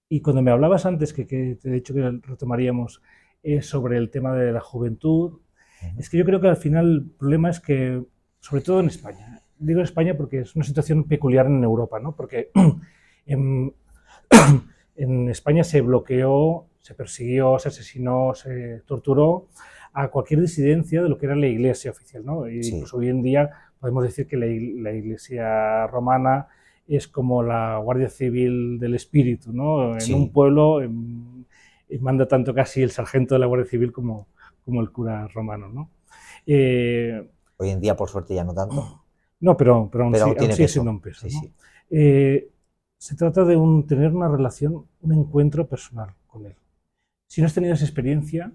Speaker 2: Y cuando me hablabas antes, que te he dicho que retomaríamos sobre el tema de la juventud, es que yo creo que al final el problema es que, sobre todo en España, digo España porque es una situación peculiar en Europa, ¿no? Porque en, en España se bloqueó, se persiguió, se asesinó, se torturó a cualquier disidencia de lo que era la iglesia oficial, ¿no? Y
Speaker 1: Sí.
Speaker 2: incluso hoy en día podemos decir que la iglesia romana es como la Guardia Civil del Espíritu, ¿no? En
Speaker 1: Sí.
Speaker 2: un pueblo manda tanto casi el sargento de la Guardia Civil como el cura romano, ¿no?
Speaker 1: Hoy en día, por suerte, ya no tanto.
Speaker 2: No, pero aún
Speaker 1: tiene
Speaker 2: sigue
Speaker 1: peso.
Speaker 2: siendo un peso,
Speaker 1: Sí,
Speaker 2: ¿no?
Speaker 1: sí.
Speaker 2: Se trata de tener una relación, un encuentro personal con él. Si no has tenido esa experiencia,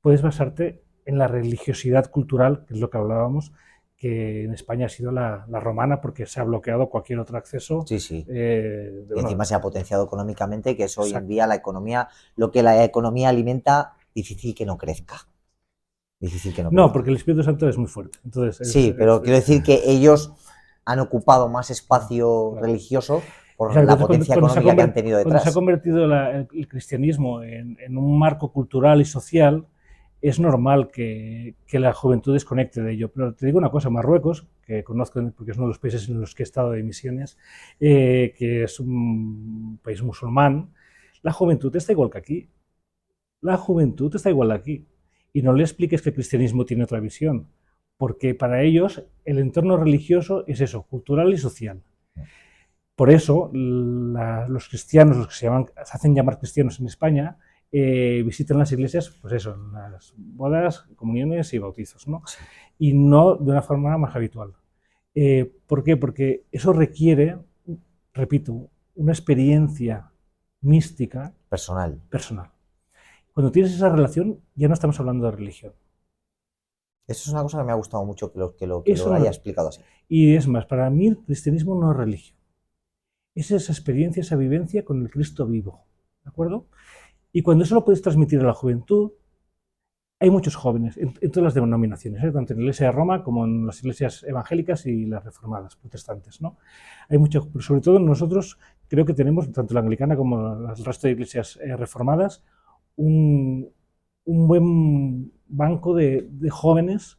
Speaker 2: puedes basarte en la religiosidad cultural, que es lo que hablábamos, que en España ha sido la romana, porque se ha bloqueado cualquier otro acceso.
Speaker 1: Sí, sí. Y encima se ha potenciado económicamente, que es hoy en día la economía, lo que la economía alimenta, difícil que no crezca. Difícil que no crezca.
Speaker 2: No, porque el Espíritu Santo es muy fuerte. Entonces,
Speaker 1: sí, pero quiero decir que ellos han ocupado más espacio religioso por la potencia económica que han tenido detrás.
Speaker 2: Cuando se ha convertido el cristianismo en un marco cultural y social, es normal que la juventud desconecte de ello. Pero te digo una cosa, Marruecos, que conozco porque es uno de los países en los que he estado de misiones, que es un país musulmán, la juventud está igual que aquí. La juventud está igual que aquí. Y no le expliques que el cristianismo tiene otra visión, porque para ellos el entorno religioso es eso, cultural y social. Por eso los cristianos, los que se hacen llamar cristianos en España, visitan las iglesias, pues eso, en las bodas, comuniones y bautizos, ¿no? Y no de una forma más habitual. ¿Por qué? Porque eso requiere, repito, una experiencia mística
Speaker 1: personal.
Speaker 2: Cuando tienes esa relación, ya no estamos hablando de religión.
Speaker 1: Eso es una cosa que me ha gustado mucho que lo haya explicado así.
Speaker 2: Y es más, para mí el cristianismo no es religión. Es esa experiencia, esa vivencia con el Cristo vivo. ¿De acuerdo? Y cuando eso lo puedes transmitir a la juventud, hay muchos jóvenes en todas las denominaciones, tanto en la Iglesia de Roma como en las iglesias evangélicas y las reformadas, protestantes, ¿no? Hay muchos, pero sobre todo nosotros creo que tenemos, tanto la anglicana como el resto de iglesias reformadas, un buen banco de jóvenes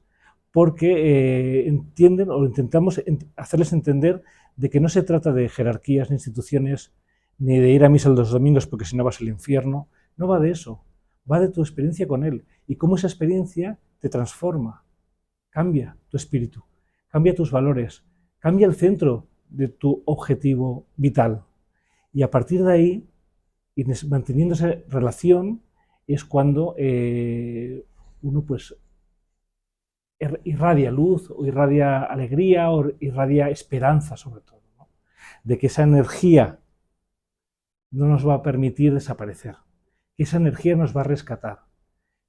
Speaker 2: porque entienden o intentamos hacerles entender de que no se trata de jerarquías ni instituciones, ni de ir a misa los domingos porque si no vas al infierno, no va de eso, va de tu experiencia con Él y cómo esa experiencia te transforma, cambia tu espíritu, cambia tus valores, cambia el centro de tu objetivo vital. Y a partir de ahí, y manteniendo esa relación, es cuando uno pues irradia luz, o irradia alegría, o irradia esperanza sobre todo, ¿no? De que esa energía no nos va a permitir desaparecer, que esa energía nos va a rescatar,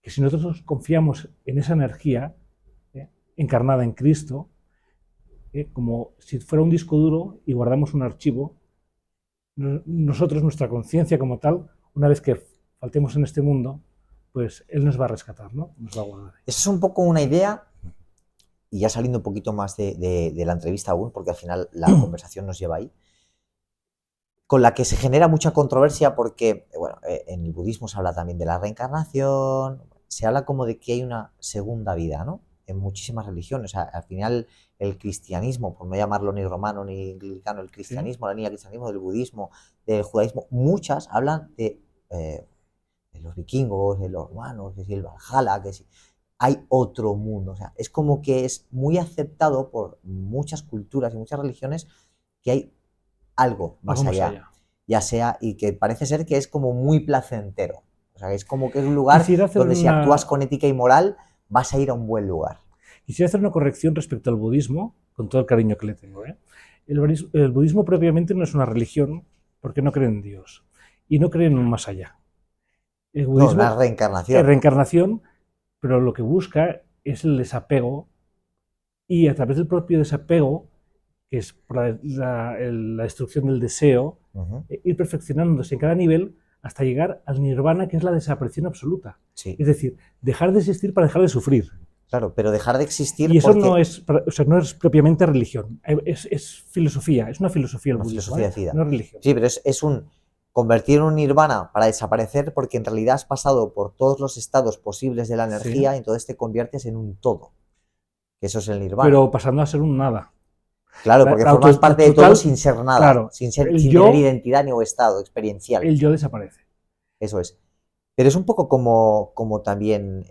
Speaker 2: que si nosotros confiamos en esa energía encarnada en Cristo, como si fuera un disco duro y guardamos un archivo, nosotros, nuestra conciencia como tal, una vez que faltemos en este mundo, pues Él nos va a rescatar, ¿no? Nos va a guardar.
Speaker 1: Esa es un poco una idea, y ya saliendo un poquito más de la entrevista aún, porque al final la conversación nos lleva ahí, con la que se genera mucha controversia porque, bueno, en el budismo se habla también de la reencarnación, se habla como de que hay una segunda vida, ¿no? En muchísimas religiones, o sea, al final el cristianismo, por no llamarlo ni romano ni anglicano, el cristianismo, la línea del cristianismo, del budismo, del judaísmo, muchas hablan de los vikingos, de los romanos, que si el Valhalla, que si hay otro mundo, o sea, es como que es muy aceptado por muchas culturas y muchas religiones que hay algo más allá, ya sea, y que parece ser que es como muy placentero, o sea, es como que es un lugar donde si actúas con ética y moral vas a ir a un buen lugar.
Speaker 2: Quisiera hacer una corrección respecto al budismo, con todo el cariño que le tengo. El budismo propiamente no es una religión porque no cree en Dios y no cree en un más allá. El budismo,
Speaker 1: no, la reencarnación.
Speaker 2: Es reencarnación, pero lo que busca es el desapego y a través del propio desapego, que es por la destrucción del deseo, ir perfeccionándose en cada nivel hasta llegar al nirvana, que es la desaparición absoluta.
Speaker 1: Sí.
Speaker 2: Es decir, dejar de existir para dejar de sufrir.
Speaker 1: Claro, pero dejar de existir.
Speaker 2: Y eso porque... no es propiamente religión, es filosofía, es una filosofía el budismo,
Speaker 1: filosofía de vida.
Speaker 2: No es religión.
Speaker 1: Sí, pero es un convertir en un nirvana para desaparecer porque en realidad has pasado por todos los estados posibles de la energía, sí, y entonces te conviertes en un todo. Que eso es el nirvana.
Speaker 2: Pero pasando a ser un nada.
Speaker 1: Claro, porque formas parte de todo sin ser nada,
Speaker 2: claro,
Speaker 1: sin tener identidad ni o estado experiencial.
Speaker 2: El yo desaparece.
Speaker 1: Eso es. Pero es un poco como también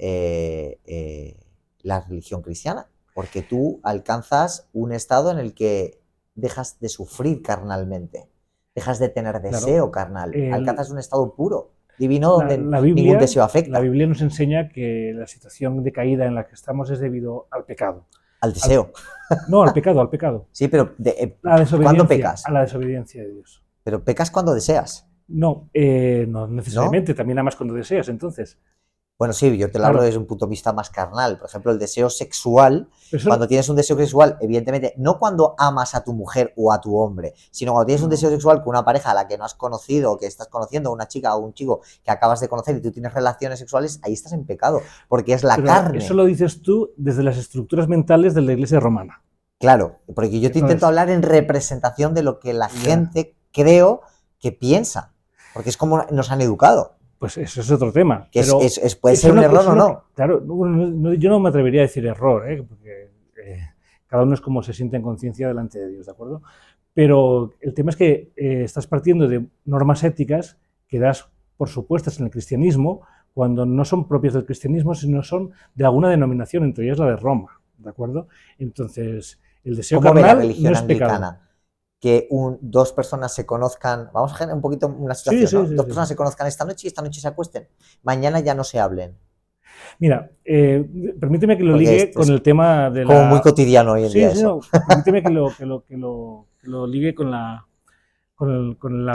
Speaker 1: la religión cristiana, porque tú alcanzas un estado en el que dejas de sufrir carnalmente, dejas de tener deseo carnal, alcanzas un estado puro, divino, donde ningún deseo afecta.
Speaker 2: La Biblia nos enseña que la situación de caída en la que estamos es debido al pecado.
Speaker 1: Al deseo.
Speaker 2: No, al pecado.
Speaker 1: Sí, pero
Speaker 2: ¿cuándo
Speaker 1: pecas?
Speaker 2: A la desobediencia de Dios.
Speaker 1: Pero pecas cuando deseas.
Speaker 2: No, no necesariamente, ¿no? También amas cuando deseas, entonces.
Speaker 1: Bueno, sí, yo te lo hablo desde un punto de vista más carnal. Por ejemplo, el deseo sexual, cuando tienes un deseo sexual, evidentemente, no cuando amas a tu mujer o a tu hombre, sino cuando tienes un deseo sexual con una pareja a la que no has conocido, o que estás conociendo, una chica o un chico que acabas de conocer y tú tienes relaciones sexuales, ahí estás en pecado, porque es la carne.
Speaker 2: Eso lo dices tú desde las estructuras mentales de la Iglesia romana.
Speaker 1: Claro, porque yo te intento hablar en representación de lo que la gente creo que piensa, porque es como nos han educado.
Speaker 2: Pues eso es otro tema.
Speaker 1: Que pero puede ser un error o no.
Speaker 2: Claro, yo no me atrevería a decir error, porque cada uno es como se siente en conciencia delante de Dios, ¿de acuerdo? Pero el tema es que estás partiendo de normas éticas que das por supuestas en el cristianismo, cuando no son propias del cristianismo, sino son de alguna denominación, entre ellas la de Roma, ¿de acuerdo? Entonces, el deseo carnal
Speaker 1: la religión
Speaker 2: no es
Speaker 1: anglicana?
Speaker 2: pecado.
Speaker 1: Que dos personas se conozcan, vamos a generar un poquito una situación, ¿no? Dos personas se conozcan esta noche y esta noche se acuesten, mañana ya no se hablen.
Speaker 2: Mira, permíteme que lo ligue con el tema de
Speaker 1: como muy cotidiano hoy en día eso.
Speaker 2: No, permíteme que lo ligue con la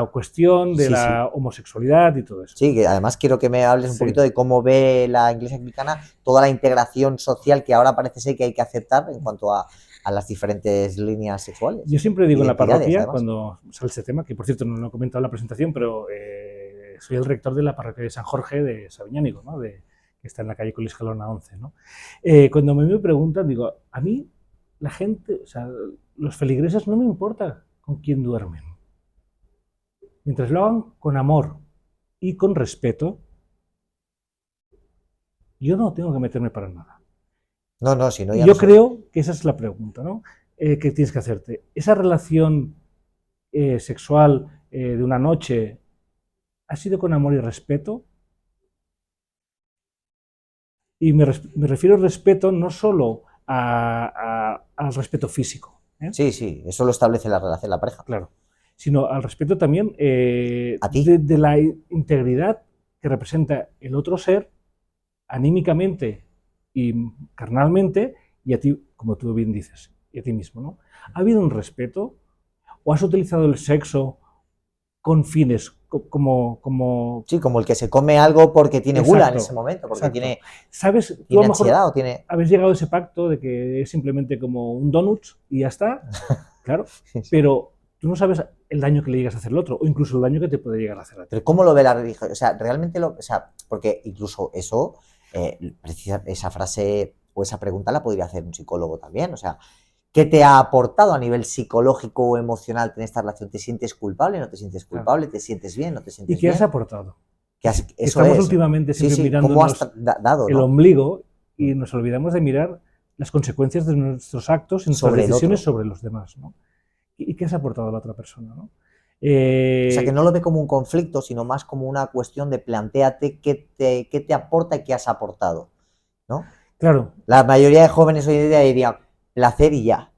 Speaker 2: cuestión de la homosexualidad y todo eso.
Speaker 1: Sí, que además quiero que me hables un poquito de cómo ve la Iglesia anglicana toda la integración social que ahora parece ser que hay que aceptar en cuanto a las diferentes líneas sexuales.
Speaker 2: Yo siempre digo en la parroquia, además, cuando sale este tema, que por cierto no lo he comentado en la presentación, pero soy el rector de la parroquia de San Jorge de Sabiñánigo, ¿no? Que que está en la calle Colisjalona 11, ¿no? Cuando me preguntan, digo, a mí la gente, o sea, los feligreses no me importa con quién duermen. Mientras lo hagan con amor y con respeto, yo no tengo que meterme para nada.
Speaker 1: No, no, si no
Speaker 2: Y
Speaker 1: ya
Speaker 2: yo
Speaker 1: no sé.
Speaker 2: creo que esa es la pregunta, ¿no? Que tienes que hacerte. Esa relación sexual de una noche ha sido con amor y respeto. Y me refiero al respeto no solo al respeto físico,
Speaker 1: Sí, sí, eso lo establece la relación, la pareja.
Speaker 2: claro, sino al respeto también
Speaker 1: A ti.
Speaker 2: de la integridad que representa el otro ser anímicamente y carnalmente, y a ti, como tú bien dices, y a ti mismo, ¿no? ¿Ha habido un respeto? ¿O has utilizado el sexo con fines como...
Speaker 1: Sí, como el que se come algo porque tiene gula en ese
Speaker 2: Exacto,
Speaker 1: momento, porque
Speaker 2: exacto. ¿Sabes? Tú a
Speaker 1: tiene
Speaker 2: lo mejor
Speaker 1: ansiedad o tiene...
Speaker 2: habéis llegado a ese pacto de que es simplemente como un donut y ya está, claro, pero tú no sabes el daño que le llegas a hacer al otro, o incluso el daño que te puede llegar a hacer a ti.
Speaker 1: Pero ¿cómo lo ve la religión? O sea, realmente o sea, porque incluso eso, esa frase o esa pregunta la podría hacer un psicólogo también. O sea, ¿qué te ha aportado a nivel psicológico o emocional tener esta relación? ¿Te sientes culpable? ¿No te sientes
Speaker 2: Claro.
Speaker 1: culpable? ¿Te sientes bien? ¿No te
Speaker 2: ¿Y
Speaker 1: sientes
Speaker 2: qué has
Speaker 1: bien?
Speaker 2: aportado?
Speaker 1: Que
Speaker 2: Que
Speaker 1: eso
Speaker 2: estamos
Speaker 1: es.
Speaker 2: últimamente
Speaker 1: Sí,
Speaker 2: siempre
Speaker 1: sí, ¿cómo has
Speaker 2: mirándonos
Speaker 1: dado,
Speaker 2: el
Speaker 1: no?
Speaker 2: ombligo y nos olvidamos de mirar las consecuencias de nuestros actos y nuestras
Speaker 1: Sobre el
Speaker 2: decisiones
Speaker 1: otro.
Speaker 2: sobre los demás, ¿no? ¿Y qué has aportado a la otra persona, ¿no?
Speaker 1: O sea, que no lo ve como un conflicto, sino más como una cuestión de plantéate qué te aporta y qué has aportado, ¿no?
Speaker 2: Claro,
Speaker 1: La mayoría de jóvenes hoy en día diría placer y ya.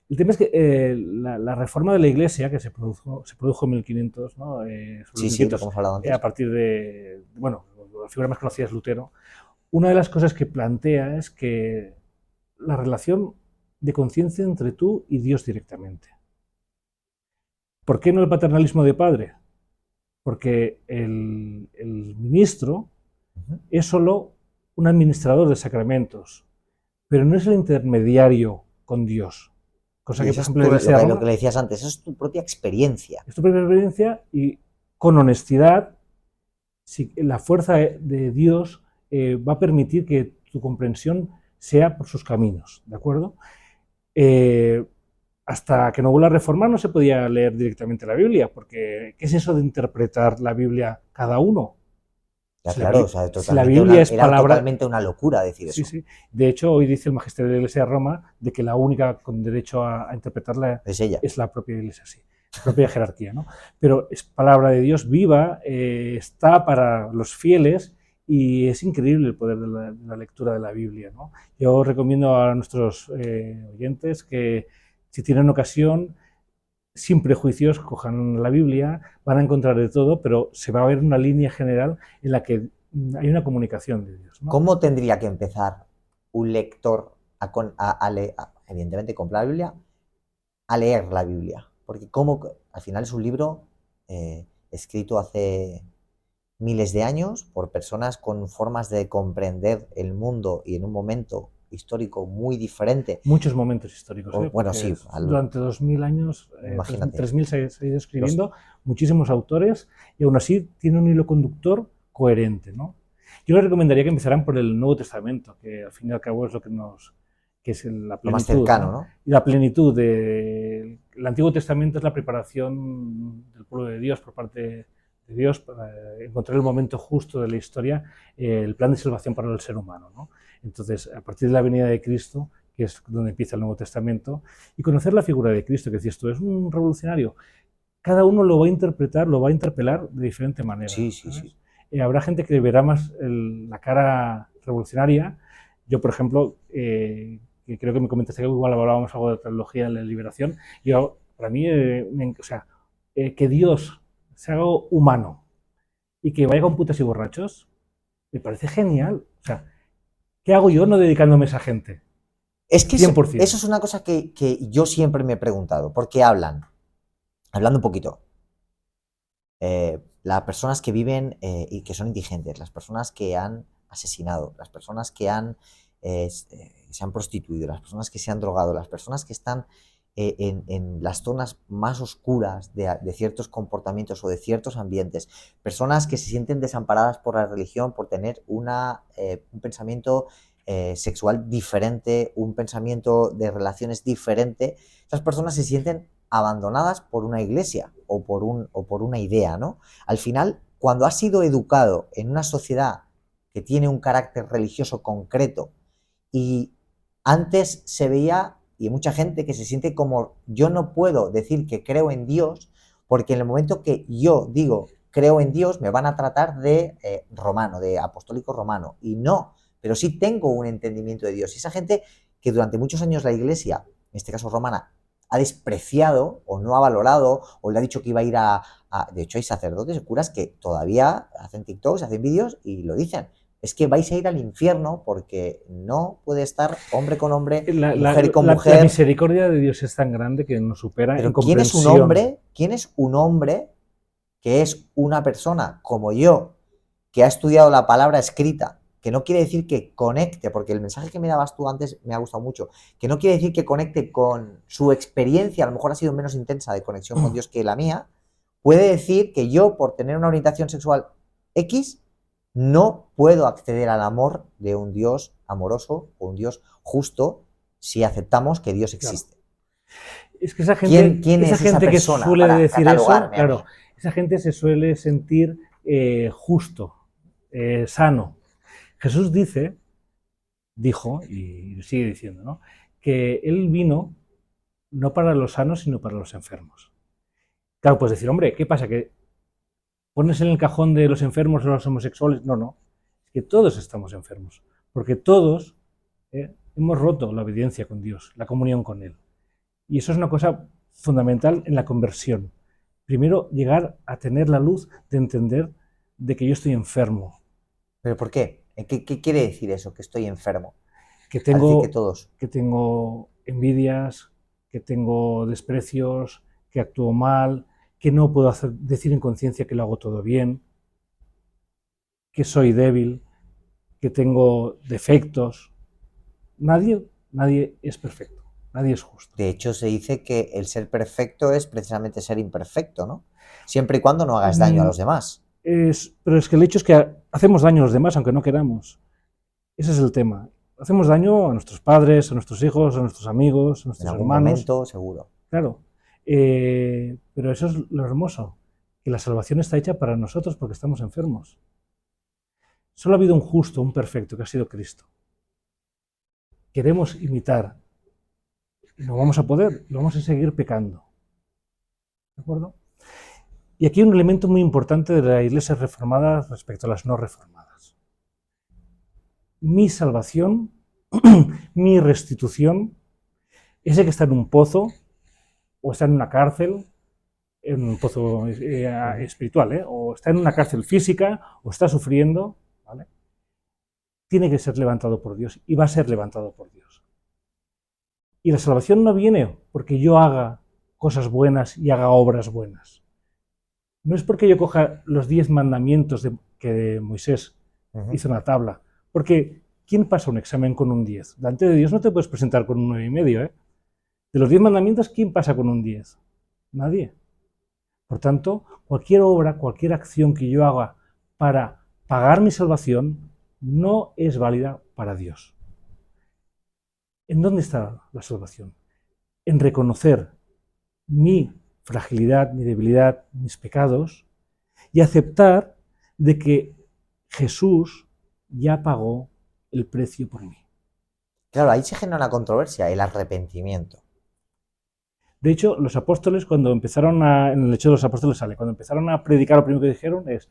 Speaker 2: el tema es que la reforma de la Iglesia, que se produjo en 1500, ¿no? Sobre
Speaker 1: Sí,
Speaker 2: los
Speaker 1: sí, lo que
Speaker 2: 1500,
Speaker 1: hemos hablado
Speaker 2: a
Speaker 1: antes.
Speaker 2: partir de, bueno, la figura más conocida es Lutero, una de las cosas que plantea es que la relación de conciencia entre tú y Dios directamente. ¿Por qué no el paternalismo de padre? Porque el ministro es solo un administrador de sacramentos, pero no es el intermediario con Dios. Cosa
Speaker 1: Y
Speaker 2: que,
Speaker 1: eso
Speaker 2: por
Speaker 1: es
Speaker 2: ejemplo, la Iglesia de
Speaker 1: lo que
Speaker 2: Roma
Speaker 1: le decías antes, eso es tu propia experiencia.
Speaker 2: es tu propia experiencia y con honestidad, si la fuerza de Dios va a permitir que tu comprensión sea por sus caminos, ¿de acuerdo? Eh, hasta que no hubo la reforma no se podía leer directamente la Biblia, porque ¿qué es eso de interpretar la Biblia cada uno?
Speaker 1: Ya
Speaker 2: Si la,
Speaker 1: claro, o sea,
Speaker 2: si la Biblia es
Speaker 1: era
Speaker 2: palabra...
Speaker 1: totalmente una locura decir
Speaker 2: Sí,
Speaker 1: eso.
Speaker 2: sí. De hecho, hoy dice el magisterio de la Iglesia de Roma de que la única con derecho a interpretarla
Speaker 1: Es ella.
Speaker 2: es la propia Iglesia, sí, la propia jerarquía, ¿no? Pero es palabra de Dios viva, está para los fieles y es increíble el poder de la lectura de la Biblia, ¿no? Yo recomiendo a nuestros oyentes que si tienen ocasión, sin prejuicios, cojan la Biblia, van a encontrar de todo, pero se va a ver una línea general en la que hay una comunicación de Dios, ¿no?
Speaker 1: ¿Cómo tendría que empezar un lector evidentemente comprar la Biblia, a leer la Biblia? Porque al final es un libro escrito hace miles de años por personas con formas de comprender el mundo y en un momento histórico muy diferente.
Speaker 2: Muchos momentos históricos,
Speaker 1: Bueno,
Speaker 2: porque
Speaker 1: sí,
Speaker 2: durante 2000 años,
Speaker 1: imagínate.
Speaker 2: 3000 se ha ido escribiendo, muchísimos autores, y aún así tiene un hilo conductor coherente, ¿no? Yo les recomendaría que empezaran por el Nuevo Testamento, que al fin y al cabo es lo que que es la
Speaker 1: Lo más
Speaker 2: plenitud,
Speaker 1: cercano,
Speaker 2: ¿no?
Speaker 1: ¿no?
Speaker 2: Y la plenitud del Antiguo Testamento es la preparación del pueblo de Dios por parte de Dios para encontrar el momento justo de la historia, el plan de salvación para el ser humano, ¿no? Entonces, a partir de la venida de Cristo, que es donde empieza el Nuevo Testamento, y conocer la figura de Cristo, que decías tú, es un revolucionario. Cada uno lo va a interpretar, lo va a interpelar de diferente manera.
Speaker 1: Sí, sí, sí.
Speaker 2: Habrá gente que verá más la cara revolucionaria. Yo, por ejemplo, que creo que me comentaste que igual hablábamos algo de teología en la liberación, yo, para mí, o sea, que Dios se haga humano y que vaya con putas y borrachos, me parece genial. O sea, ¿qué hago yo no dedicándome a esa gente?
Speaker 1: Es que
Speaker 2: 100%.
Speaker 1: eso es una cosa que yo siempre me he preguntado, porque hablando un poquito, las personas que viven y que son indigentes, las personas que han asesinado, las personas que se han prostituido, las personas que se han drogado, las personas que están en las zonas más oscuras de ciertos comportamientos o de ciertos ambientes, personas que se sienten desamparadas por la religión, por tener un pensamiento sexual diferente, un pensamiento de relaciones diferente, esas personas se sienten abandonadas por una iglesia o por una idea, ¿no? Al final, cuando has sido educado en una sociedad que tiene un carácter religioso concreto y antes se veía, y hay mucha gente que se siente como, yo no puedo decir que creo en Dios, porque en el momento que yo digo creo en Dios, me van a tratar de romano, de apostólico romano, y no, pero sí tengo un entendimiento de Dios. Y esa gente que durante muchos años la iglesia, en este caso romana, ha despreciado o no ha valorado o le ha dicho que iba a ir de hecho hay sacerdotes y curas que todavía hacen TikToks, hacen vídeos y lo dicen. Es que vais a ir al infierno porque no puede estar hombre con hombre, mujer con
Speaker 2: La
Speaker 1: mujer.
Speaker 2: misericordia de Dios es tan grande que nos supera en
Speaker 1: Pero
Speaker 2: comprensión.
Speaker 1: ¿quién es un hombre que es una persona como yo, que ha estudiado la palabra escrita, que no quiere decir que conecte, porque el mensaje que me dabas tú antes me ha gustado mucho, que no quiere decir que conecte con su experiencia, a lo mejor ha sido menos intensa de conexión con Dios que la mía, puede decir que yo, por tener una orientación sexual X, no puedo acceder al amor de un Dios amoroso o un Dios justo si aceptamos que Dios
Speaker 2: Claro.
Speaker 1: existe.
Speaker 2: Es que esa
Speaker 1: ¿Quién
Speaker 2: gente
Speaker 1: es esa
Speaker 2: que
Speaker 1: persona
Speaker 2: suele
Speaker 1: para
Speaker 2: decir eso,
Speaker 1: catalogarme a mí?
Speaker 2: claro, esa gente se suele sentir justo, sano. Jesús dijo, y sigue diciendo, ¿no?, que Él vino no para los sanos, sino para los enfermos. Claro, puedes decir, hombre, ¿qué pasa? ¿Que pones en el cajón de los enfermos o los homosexuales? No, no, es que todos estamos enfermos, porque todos hemos roto la obediencia con Dios, la comunión con Él. Y eso es una cosa fundamental en la conversión. Primero, llegar a tener la luz de entender de que yo estoy enfermo.
Speaker 1: ¿Pero por qué? ¿Qué quiere decir eso, que estoy enfermo?
Speaker 2: Que
Speaker 1: Al decir que
Speaker 2: tengo,
Speaker 1: todos.
Speaker 2: que tengo envidias, que tengo desprecios, que actúo mal, que no puedo decir en conciencia que lo hago todo bien, que soy débil, que tengo defectos. Nadie es perfecto, nadie es justo.
Speaker 1: De hecho, se dice que el ser perfecto es precisamente ser imperfecto, ¿no? Siempre y cuando no hagas daño a los demás.
Speaker 2: Pero es que el hecho es que hacemos daño a los demás aunque no queramos. Ese es el tema. Hacemos daño a nuestros padres, a nuestros hijos, a nuestros amigos, a
Speaker 1: En
Speaker 2: nuestros
Speaker 1: algún
Speaker 2: hermanos.
Speaker 1: momento, seguro.
Speaker 2: Claro. Pero eso es lo hermoso, que la salvación está hecha para nosotros porque estamos enfermos. Solo ha habido un justo, un perfecto, que ha sido Cristo. Queremos imitar. Y no vamos a poder, lo vamos a seguir pecando. ¿De acuerdo? Y aquí hay un elemento muy importante de la Iglesia reformada respecto a las no reformadas. Mi salvación, mi restitución, ese que está en un pozo, o está en una cárcel, en un pozo espiritual, o está en una cárcel física, o está sufriendo, ¿vale?, tiene que ser levantado por Dios y va a ser levantado por Dios. Y la salvación no viene porque yo haga cosas buenas y haga obras buenas. No es porque yo coja los 10 mandamientos que Moisés hizo en la tabla, porque ¿quién pasa un examen con un 10? Delante de Dios no te puedes presentar con un 9,5, ¿eh? De los 10 mandamientos, ¿quién pasa con un 10? Nadie. Por tanto, cualquier obra, cualquier acción que yo haga para pagar mi salvación no es válida para Dios. ¿En dónde está la salvación? En reconocer mi fragilidad, mi debilidad, mis pecados y aceptar de que Jesús ya pagó el precio por mí.
Speaker 1: Claro, ahí se genera una controversia, el arrepentimiento.
Speaker 2: De hecho, los apóstoles, cuando empezaron en el Hecho de los Apóstoles sale, cuando empezaron a predicar, lo primero que dijeron es: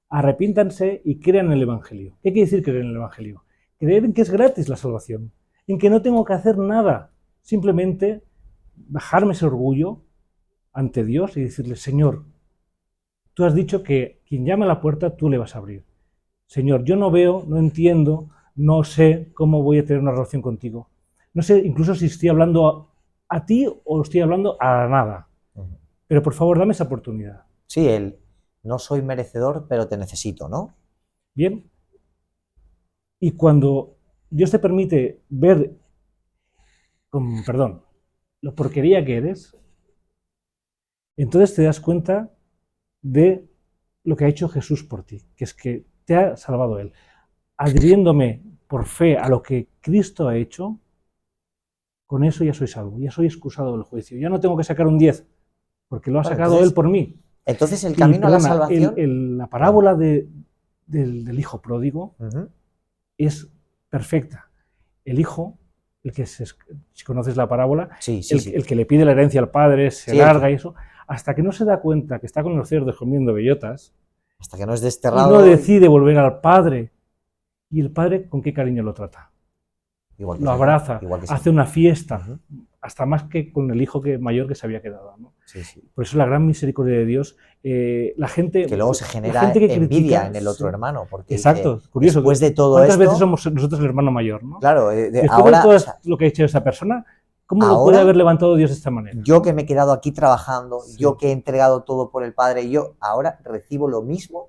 Speaker 2: arrepíntanse y crean en el Evangelio. ¿Qué quiere decir creer en el Evangelio? Creer en que es gratis la salvación, en que no tengo que hacer nada, simplemente bajarme ese orgullo ante Dios y decirle: Señor, tú has dicho que quien llama a la puerta, tú le vas a abrir. Señor, yo no veo, no entiendo, no sé cómo voy a tener una relación contigo. No sé incluso si estoy hablando a ti o estoy hablando a nada. Pero por favor, dame esa oportunidad.
Speaker 1: Sí, no soy merecedor, pero te necesito, ¿no?
Speaker 2: Bien. Y cuando Dios te permite ver, lo porquería que eres, entonces te das cuenta de lo que ha hecho Jesús por ti, que es que te ha salvado Él. Adhiriéndome por fe a lo que Cristo ha hecho, con eso ya soy salvo, ya soy excusado del juicio. Ya no tengo que sacar un 10, porque lo ha
Speaker 1: Bueno,
Speaker 2: sacado
Speaker 1: entonces,
Speaker 2: Él por mí.
Speaker 1: entonces el
Speaker 2: Y
Speaker 1: camino a la
Speaker 2: perdona,
Speaker 1: salvación.
Speaker 2: la parábola del hijo pródigo
Speaker 1: Ujú.
Speaker 2: es perfecta. El hijo, si conoces la parábola,
Speaker 1: Sí, sí, sí.
Speaker 2: el que le pide la herencia al padre, se
Speaker 1: Sí,
Speaker 2: larga y eso, hasta que no se da cuenta que está con los cerdos comiendo bellotas
Speaker 1: hasta que no es
Speaker 2: y no
Speaker 1: desterrado,
Speaker 2: decide volver al padre. ¿Y el padre con qué cariño lo trata?
Speaker 1: igual que
Speaker 2: Lo
Speaker 1: ese hijo,
Speaker 2: abraza,
Speaker 1: igual que ese
Speaker 2: hace
Speaker 1: hijo.
Speaker 2: una fiesta,
Speaker 1: Ujú.
Speaker 2: hasta más que con el hijo mayor que se había quedado, ¿no?
Speaker 1: Sí, sí.
Speaker 2: Por eso la gran misericordia de Dios. La gente
Speaker 1: Que luego se
Speaker 2: la
Speaker 1: genera
Speaker 2: gente que
Speaker 1: envidia
Speaker 2: critica,
Speaker 1: en el otro
Speaker 2: sí,
Speaker 1: hermano, porque dice,
Speaker 2: exacto, curioso.
Speaker 1: después de todo
Speaker 2: ¿Cuántas veces
Speaker 1: esto,
Speaker 2: somos nosotros el hermano mayor, no?
Speaker 1: claro,
Speaker 2: Después de
Speaker 1: ahora,
Speaker 2: todo
Speaker 1: o sea,
Speaker 2: lo que ha hecho esa persona, ¿cómo lo puede
Speaker 1: ahora
Speaker 2: haber levantado Dios de esta manera?
Speaker 1: yo que me he quedado aquí trabajando, yo
Speaker 2: Sí,
Speaker 1: que he entregado todo por el Padre, yo ahora recibo lo mismo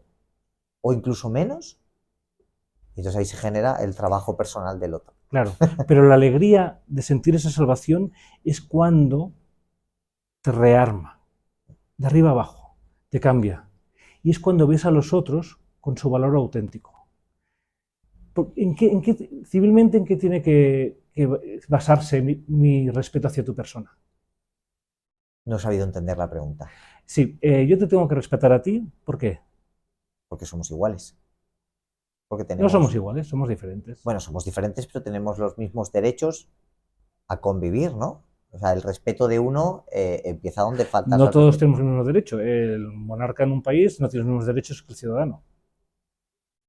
Speaker 1: o incluso menos, y entonces ahí se genera el trabajo personal del otro.
Speaker 2: claro. Pero la alegría de sentir esa salvación es cuando te rearma, de arriba abajo, te cambia. Y es cuando ves a los otros con su valor auténtico. Civilmente, ¿en qué tiene que basarse mi respeto hacia tu persona?
Speaker 1: No he sabido entender la pregunta,
Speaker 2: Sí, yo te tengo que respetar a ti, ¿por qué?
Speaker 1: porque somos iguales, porque
Speaker 2: No somos
Speaker 1: tenemos,
Speaker 2: iguales, somos diferentes.
Speaker 1: bueno, somos diferentes, pero tenemos los mismos derechos a convivir, ¿no? O sea, el respeto de uno empieza donde faltas
Speaker 2: No
Speaker 1: al
Speaker 2: todos
Speaker 1: respeto,
Speaker 2: tenemos los mismos derechos. El monarca en un país no tiene los mismos derechos que el ciudadano.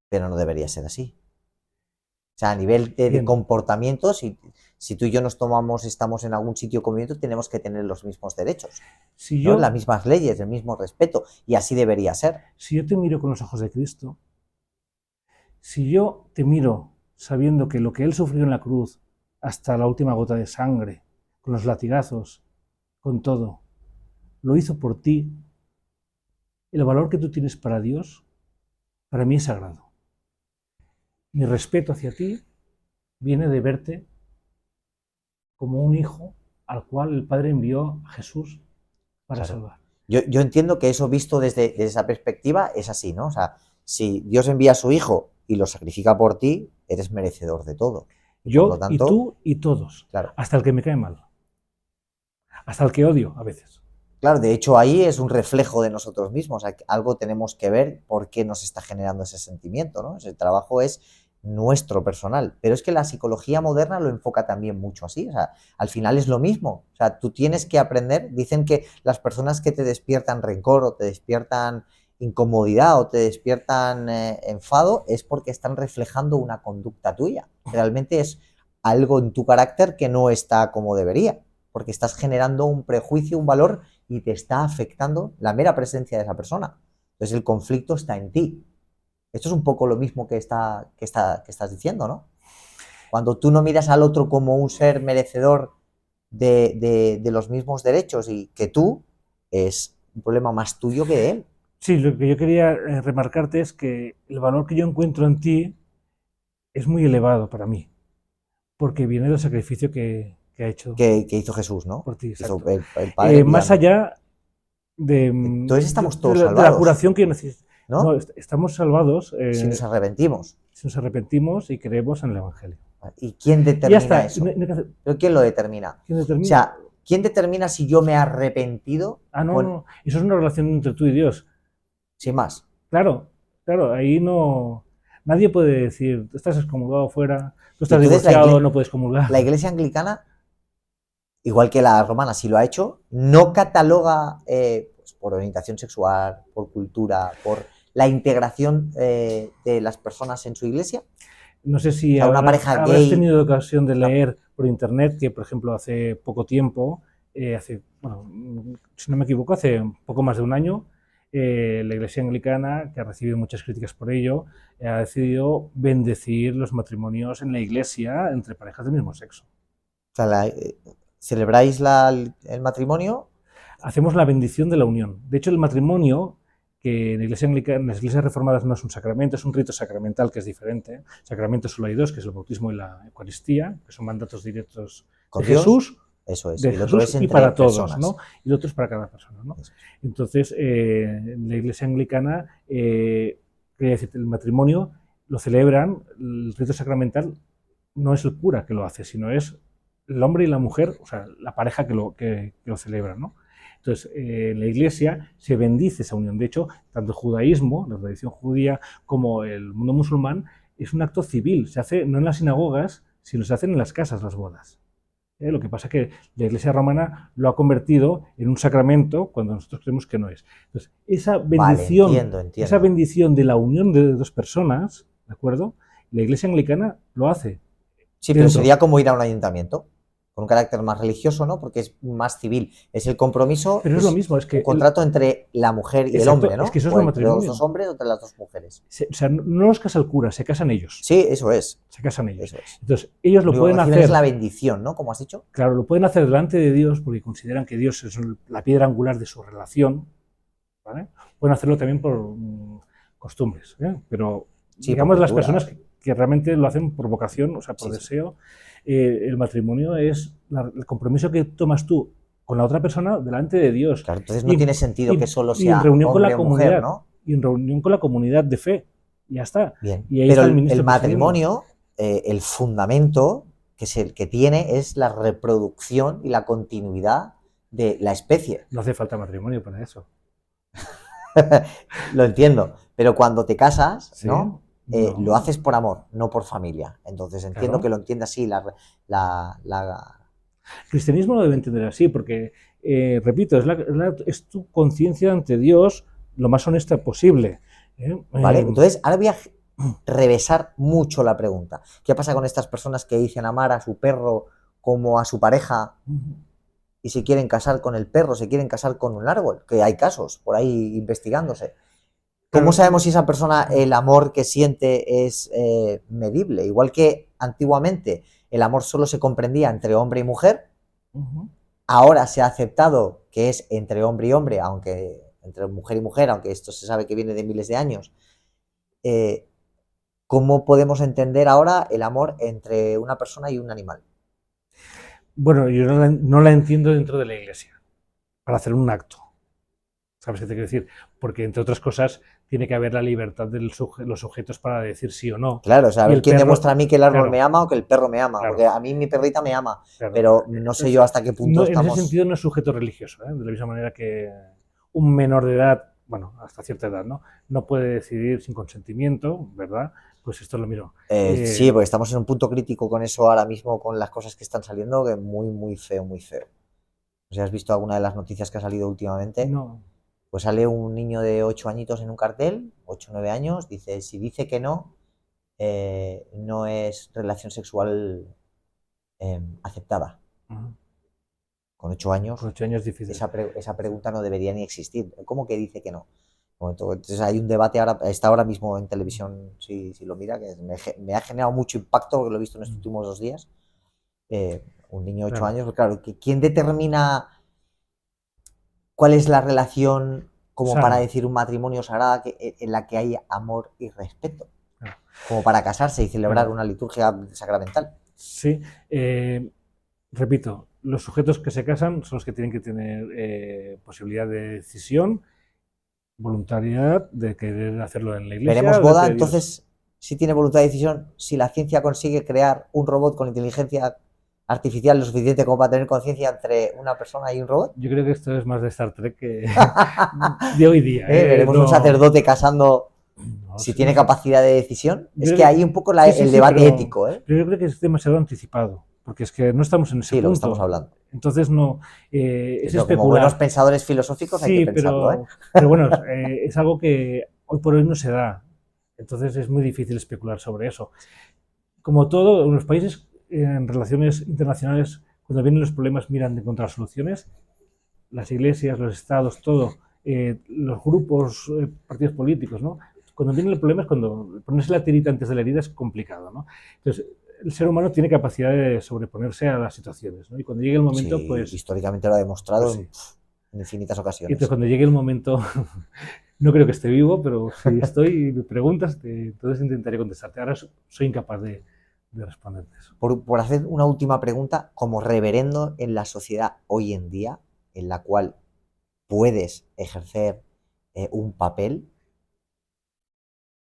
Speaker 1: pero no debería ser así. O sea, a nivel de
Speaker 2: Bien,
Speaker 1: comportamiento, si tú y yo nos tomamos, estamos en algún sitio conviviendo, tenemos que tener los mismos derechos,
Speaker 2: si
Speaker 1: ¿no? Las
Speaker 2: yo,
Speaker 1: mismas leyes, el mismo respeto, y así debería ser.
Speaker 2: si yo te miro con los ojos de Cristo, si yo te miro sabiendo que lo que Él sufrió en la cruz, hasta la última gota de sangre, con los latigazos, con todo, lo hizo por ti, el valor que tú tienes para Dios, para mí es sagrado. Mi respeto hacia ti viene de verte como un hijo al cual el Padre envió a Jesús para
Speaker 1: Claro.
Speaker 2: salvar.
Speaker 1: Yo entiendo que eso visto desde esa perspectiva es así, ¿no? O sea, si Dios envía a su hijo y lo sacrifica por ti, eres merecedor de todo. Y por lo
Speaker 2: Yo y
Speaker 1: tanto,
Speaker 2: tú y todos,
Speaker 1: claro.
Speaker 2: hasta el que me cae mal, hasta el que odio a veces.
Speaker 1: Claro, de hecho ahí es un reflejo de nosotros mismos, algo tenemos que ver por qué nos está generando ese sentimiento, ¿no? Ese trabajo es nuestro personal, pero es que la psicología moderna lo enfoca también mucho así, o sea, al final es lo mismo, o sea, tú tienes que aprender, dicen que las personas que te despiertan rencor o te despiertan incomodidad o te despiertan enfado es porque están reflejando una conducta tuya, realmente es algo en tu carácter que no está como debería, porque estás generando un prejuicio, un valor y te está afectando la mera presencia de esa persona. Entonces el conflicto está en ti. Esto es un poco lo mismo que estás diciendo, ¿no? Cuando tú no miras al otro como un ser merecedor de los mismos derechos y que tú, es un problema más tuyo que de él.
Speaker 2: Sí, lo que yo quería remarcarte es que el valor que yo encuentro en ti es muy elevado para mí, porque viene del sacrificio que ha hecho
Speaker 1: Que hizo Jesús, ¿no?
Speaker 2: por ti,
Speaker 1: Hizo
Speaker 2: exacto.
Speaker 1: el Padre
Speaker 2: Más
Speaker 1: enviando.
Speaker 2: allá
Speaker 1: Entonces estamos todos
Speaker 2: de la
Speaker 1: salvados,
Speaker 2: curación que necesitamos. No,
Speaker 1: ¿no?
Speaker 2: estamos salvados
Speaker 1: Si nos arrepentimos.
Speaker 2: si nos arrepentimos y creemos en el Evangelio.
Speaker 1: ¿Y quién
Speaker 2: Y ya
Speaker 1: determina
Speaker 2: está.
Speaker 1: eso? ¿Pero quién lo determina?
Speaker 2: ¿Quién
Speaker 1: O
Speaker 2: determina?
Speaker 1: sea, ¿quién determina si yo me he arrepentido
Speaker 2: Ah, no,
Speaker 1: con,
Speaker 2: no. Eso es una relación entre tú y Dios.
Speaker 1: sin más?
Speaker 2: Claro, claro, ahí no. Nadie puede decir, tú estás excomulgado fuera, tú
Speaker 1: Y
Speaker 2: estás
Speaker 1: entonces
Speaker 2: divorciado, no puedes comulgar.
Speaker 1: la iglesia anglicana, igual que la romana, si lo ha hecho, no cataloga pues, por orientación sexual, por cultura, por la integración de las personas en su iglesia.
Speaker 2: No sé
Speaker 1: O
Speaker 2: si
Speaker 1: sea, una pareja
Speaker 2: habrás
Speaker 1: gay,
Speaker 2: tenido ocasión de
Speaker 1: una...
Speaker 2: leer por internet que, por ejemplo, hace poco tiempo, bueno, si no me equivoco, hace un poco más de un año, la Iglesia Anglicana, que ha recibido muchas críticas por ello, ha decidido bendecir los matrimonios en la Iglesia entre parejas del mismo sexo.
Speaker 1: O sea, celebráis el matrimonio.
Speaker 2: Hacemos la bendición de la unión. De hecho, el matrimonio, que en, en las iglesias reformadas no es un sacramento, es un rito sacramental que es diferente. Sacramentos solo hay dos, que es el bautismo y la Eucaristía, que son mandatos directos de
Speaker 1: Con Dios,
Speaker 2: Jesús
Speaker 1: Eso es.
Speaker 2: de
Speaker 1: Y el otro
Speaker 2: Jesús
Speaker 1: es
Speaker 2: y
Speaker 1: entre
Speaker 2: para todos,
Speaker 1: personas.
Speaker 2: ¿no? Y el otro es para cada persona, ¿no?
Speaker 1: Eso es.
Speaker 2: Entonces, la Iglesia anglicana, quería decir, el matrimonio lo celebran, el rito sacramental no es el cura que lo hace, sino es el hombre y la mujer, o sea, la pareja que lo celebra, ¿no? Entonces, en la Iglesia se bendice esa unión. De hecho, tanto el judaísmo, la tradición judía, como el mundo musulmán, es un acto civil. Se hace no en las sinagogas, sino se hacen en las casas las bodas. Lo que pasa es que la Iglesia romana lo ha convertido en un sacramento cuando nosotros creemos que no es. Entonces,
Speaker 1: Vale, entiendo.
Speaker 2: esa bendición de la unión de dos personas, ¿de acuerdo? La Iglesia anglicana lo hace.
Speaker 1: Sí, pero
Speaker 2: Dentro.
Speaker 1: sería como ir a un ayuntamiento, con un carácter más religioso, ¿no? Porque es más civil. Es el compromiso,
Speaker 2: Pero es lo mismo, es
Speaker 1: un
Speaker 2: que
Speaker 1: contrato entre la mujer y el
Speaker 2: exacto,
Speaker 1: hombre,
Speaker 2: es que
Speaker 1: ¿no?
Speaker 2: eso es
Speaker 1: O
Speaker 2: el
Speaker 1: entre los dos
Speaker 2: matrimonio.
Speaker 1: hombres o entre las dos mujeres.
Speaker 2: O sea, no los casa el cura, se casan ellos.
Speaker 1: Sí, eso es.
Speaker 2: Se casan ellos.
Speaker 1: Eso es.
Speaker 2: Entonces, ellos lo
Speaker 1: Lo
Speaker 2: pueden
Speaker 1: que reciben
Speaker 2: hacer.
Speaker 1: es la bendición, ¿no? Como has dicho.
Speaker 2: Claro, lo pueden hacer delante de Dios porque consideran que Dios es la piedra angular de su relación, ¿vale? Pueden hacerlo también por costumbres, ¿eh? Pero
Speaker 1: Sí,
Speaker 2: digamos
Speaker 1: por
Speaker 2: las
Speaker 1: cultura.
Speaker 2: personas que realmente lo hacen por vocación, o sea, por
Speaker 1: Sí, sí.
Speaker 2: deseo, el matrimonio es el compromiso que tomas tú con la otra persona delante de Dios.
Speaker 1: Claro, entonces no tiene sentido que solo
Speaker 2: Y en
Speaker 1: sea
Speaker 2: reunión con la
Speaker 1: hombre o mujer,
Speaker 2: comunidad,
Speaker 1: ¿no?
Speaker 2: y en reunión con la comunidad de fe, y ya está.
Speaker 1: Bien.
Speaker 2: Y ahí
Speaker 1: Pero
Speaker 2: está el
Speaker 1: el
Speaker 2: ministro presidiendo.
Speaker 1: matrimonio, el fundamento que es el que tiene es la reproducción y la continuidad de la especie.
Speaker 2: No hace falta matrimonio para eso.
Speaker 1: Lo entiendo, pero cuando te casas,
Speaker 2: Sí,
Speaker 1: ¿no?
Speaker 2: no.
Speaker 1: Lo haces por amor, no por familia. Entonces entiendo
Speaker 2: Claro.
Speaker 1: que lo entienda así
Speaker 2: El cristianismo lo debe entender así, porque, repito, es tu conciencia ante Dios lo más honesta posible.
Speaker 1: ¿Vale? Entonces, ahora voy a revesar mucho la pregunta. ¿Qué pasa con estas personas que dicen amar a su perro como a su pareja y se quieren casar con el perro, se quieren casar con un árbol? Que hay casos por ahí investigándose. ¿Cómo sabemos si esa persona, el amor que siente es medible? Igual que antiguamente el amor solo se comprendía entre hombre y mujer, ahora se ha aceptado que es entre hombre y hombre, aunque entre mujer y mujer, aunque esto se sabe que viene de miles de años. ¿Cómo podemos entender ahora el amor entre una persona y un animal?
Speaker 2: Bueno, yo no la entiendo dentro de la iglesia, para hacer un acto. ¿Sabes qué te quiero decir? Porque, entre otras cosas, tiene que haber la libertad de los sujetos para decir sí o no.
Speaker 1: Claro, o sea, a
Speaker 2: Y
Speaker 1: ver
Speaker 2: el
Speaker 1: quién
Speaker 2: perro,
Speaker 1: demuestra a mí que el árbol
Speaker 2: claro,
Speaker 1: me ama o que el perro me ama.
Speaker 2: claro,
Speaker 1: Porque a mí mi perrita me ama,
Speaker 2: claro.
Speaker 1: pero no sé yo hasta qué punto
Speaker 2: En ese
Speaker 1: estamos...
Speaker 2: sentido no es sujeto religioso, ¿eh? De la misma manera que un menor de edad, bueno, hasta cierta edad, ¿no? No puede decidir sin consentimiento, ¿verdad? Pues esto es lo mismo.
Speaker 1: Sí, porque estamos en un punto crítico con eso ahora mismo, con las cosas que están saliendo, que muy, muy feo, muy feo. No sé si has visto alguna de las noticias que ha salido últimamente.
Speaker 2: No.
Speaker 1: Pues sale un niño de 8 añitos en un cartel, 8 o 9 años, dice, si dice que no, no es relación sexual aceptada. Con 8 años,
Speaker 2: Con 8 años es difícil.
Speaker 1: esa pregunta no debería ni existir. ¿Cómo que dice que no? Entonces hay un debate ahora, está ahora mismo en televisión, si lo mira, que me ha generado mucho impacto porque lo he visto en estos últimos 2 días. Un niño de 8
Speaker 2: Claro.
Speaker 1: años, claro, ¿quién determina cuál es la relación como
Speaker 2: Sana.
Speaker 1: para decir un matrimonio sagrada en la que hay amor y respeto? Claro. Como para casarse y celebrar
Speaker 2: claro.
Speaker 1: una liturgia sacramental.
Speaker 2: Sí, repito, los sujetos que se casan son los que tienen que tener posibilidad de decisión, voluntariedad, de querer hacerlo en la iglesia.
Speaker 1: Veremos boda, entonces, si tiene voluntad de decisión, si la ciencia consigue crear un robot con inteligencia artificial lo suficiente como para tener conciencia entre una persona y un robot.
Speaker 2: Yo creo que esto es más de Star Trek que de hoy día.
Speaker 1: Veremos un sacerdote casando si tiene capacidad de decisión. Es que hay un poco el debate ético.
Speaker 2: Pero yo creo que es demasiado anticipado, porque es que no estamos en ese punto.
Speaker 1: Sí, lo que estamos hablando.
Speaker 2: Entonces no es especular.
Speaker 1: Como buenos pensadores filosóficos hay que pensarlo.
Speaker 2: Pero bueno, es algo que hoy por hoy no se da. Entonces es muy difícil especular sobre eso. Como todo, en los países en relaciones internacionales, cuando vienen los problemas miran de encontrar soluciones. Las iglesias, los estados, todo, los grupos, partidos políticos, ¿no? Cuando viene el problema es cuando ponerse la tirita antes de la herida es complicado, ¿no? Entonces, el ser humano tiene capacidad de sobreponerse a las situaciones, ¿no? Y cuando llegue el momento,
Speaker 1: sí,
Speaker 2: pues...
Speaker 1: históricamente lo ha demostrado
Speaker 2: pues sí.
Speaker 1: En infinitas ocasiones.
Speaker 2: Y entonces, cuando llegue el momento, no creo que esté vivo, pero si estoy y me preguntas, entonces intentaré contestarte. Ahora soy incapaz de de responderte eso.
Speaker 1: Por hacer una última pregunta, como reverendo en la sociedad hoy en día, en la cual puedes ejercer un papel,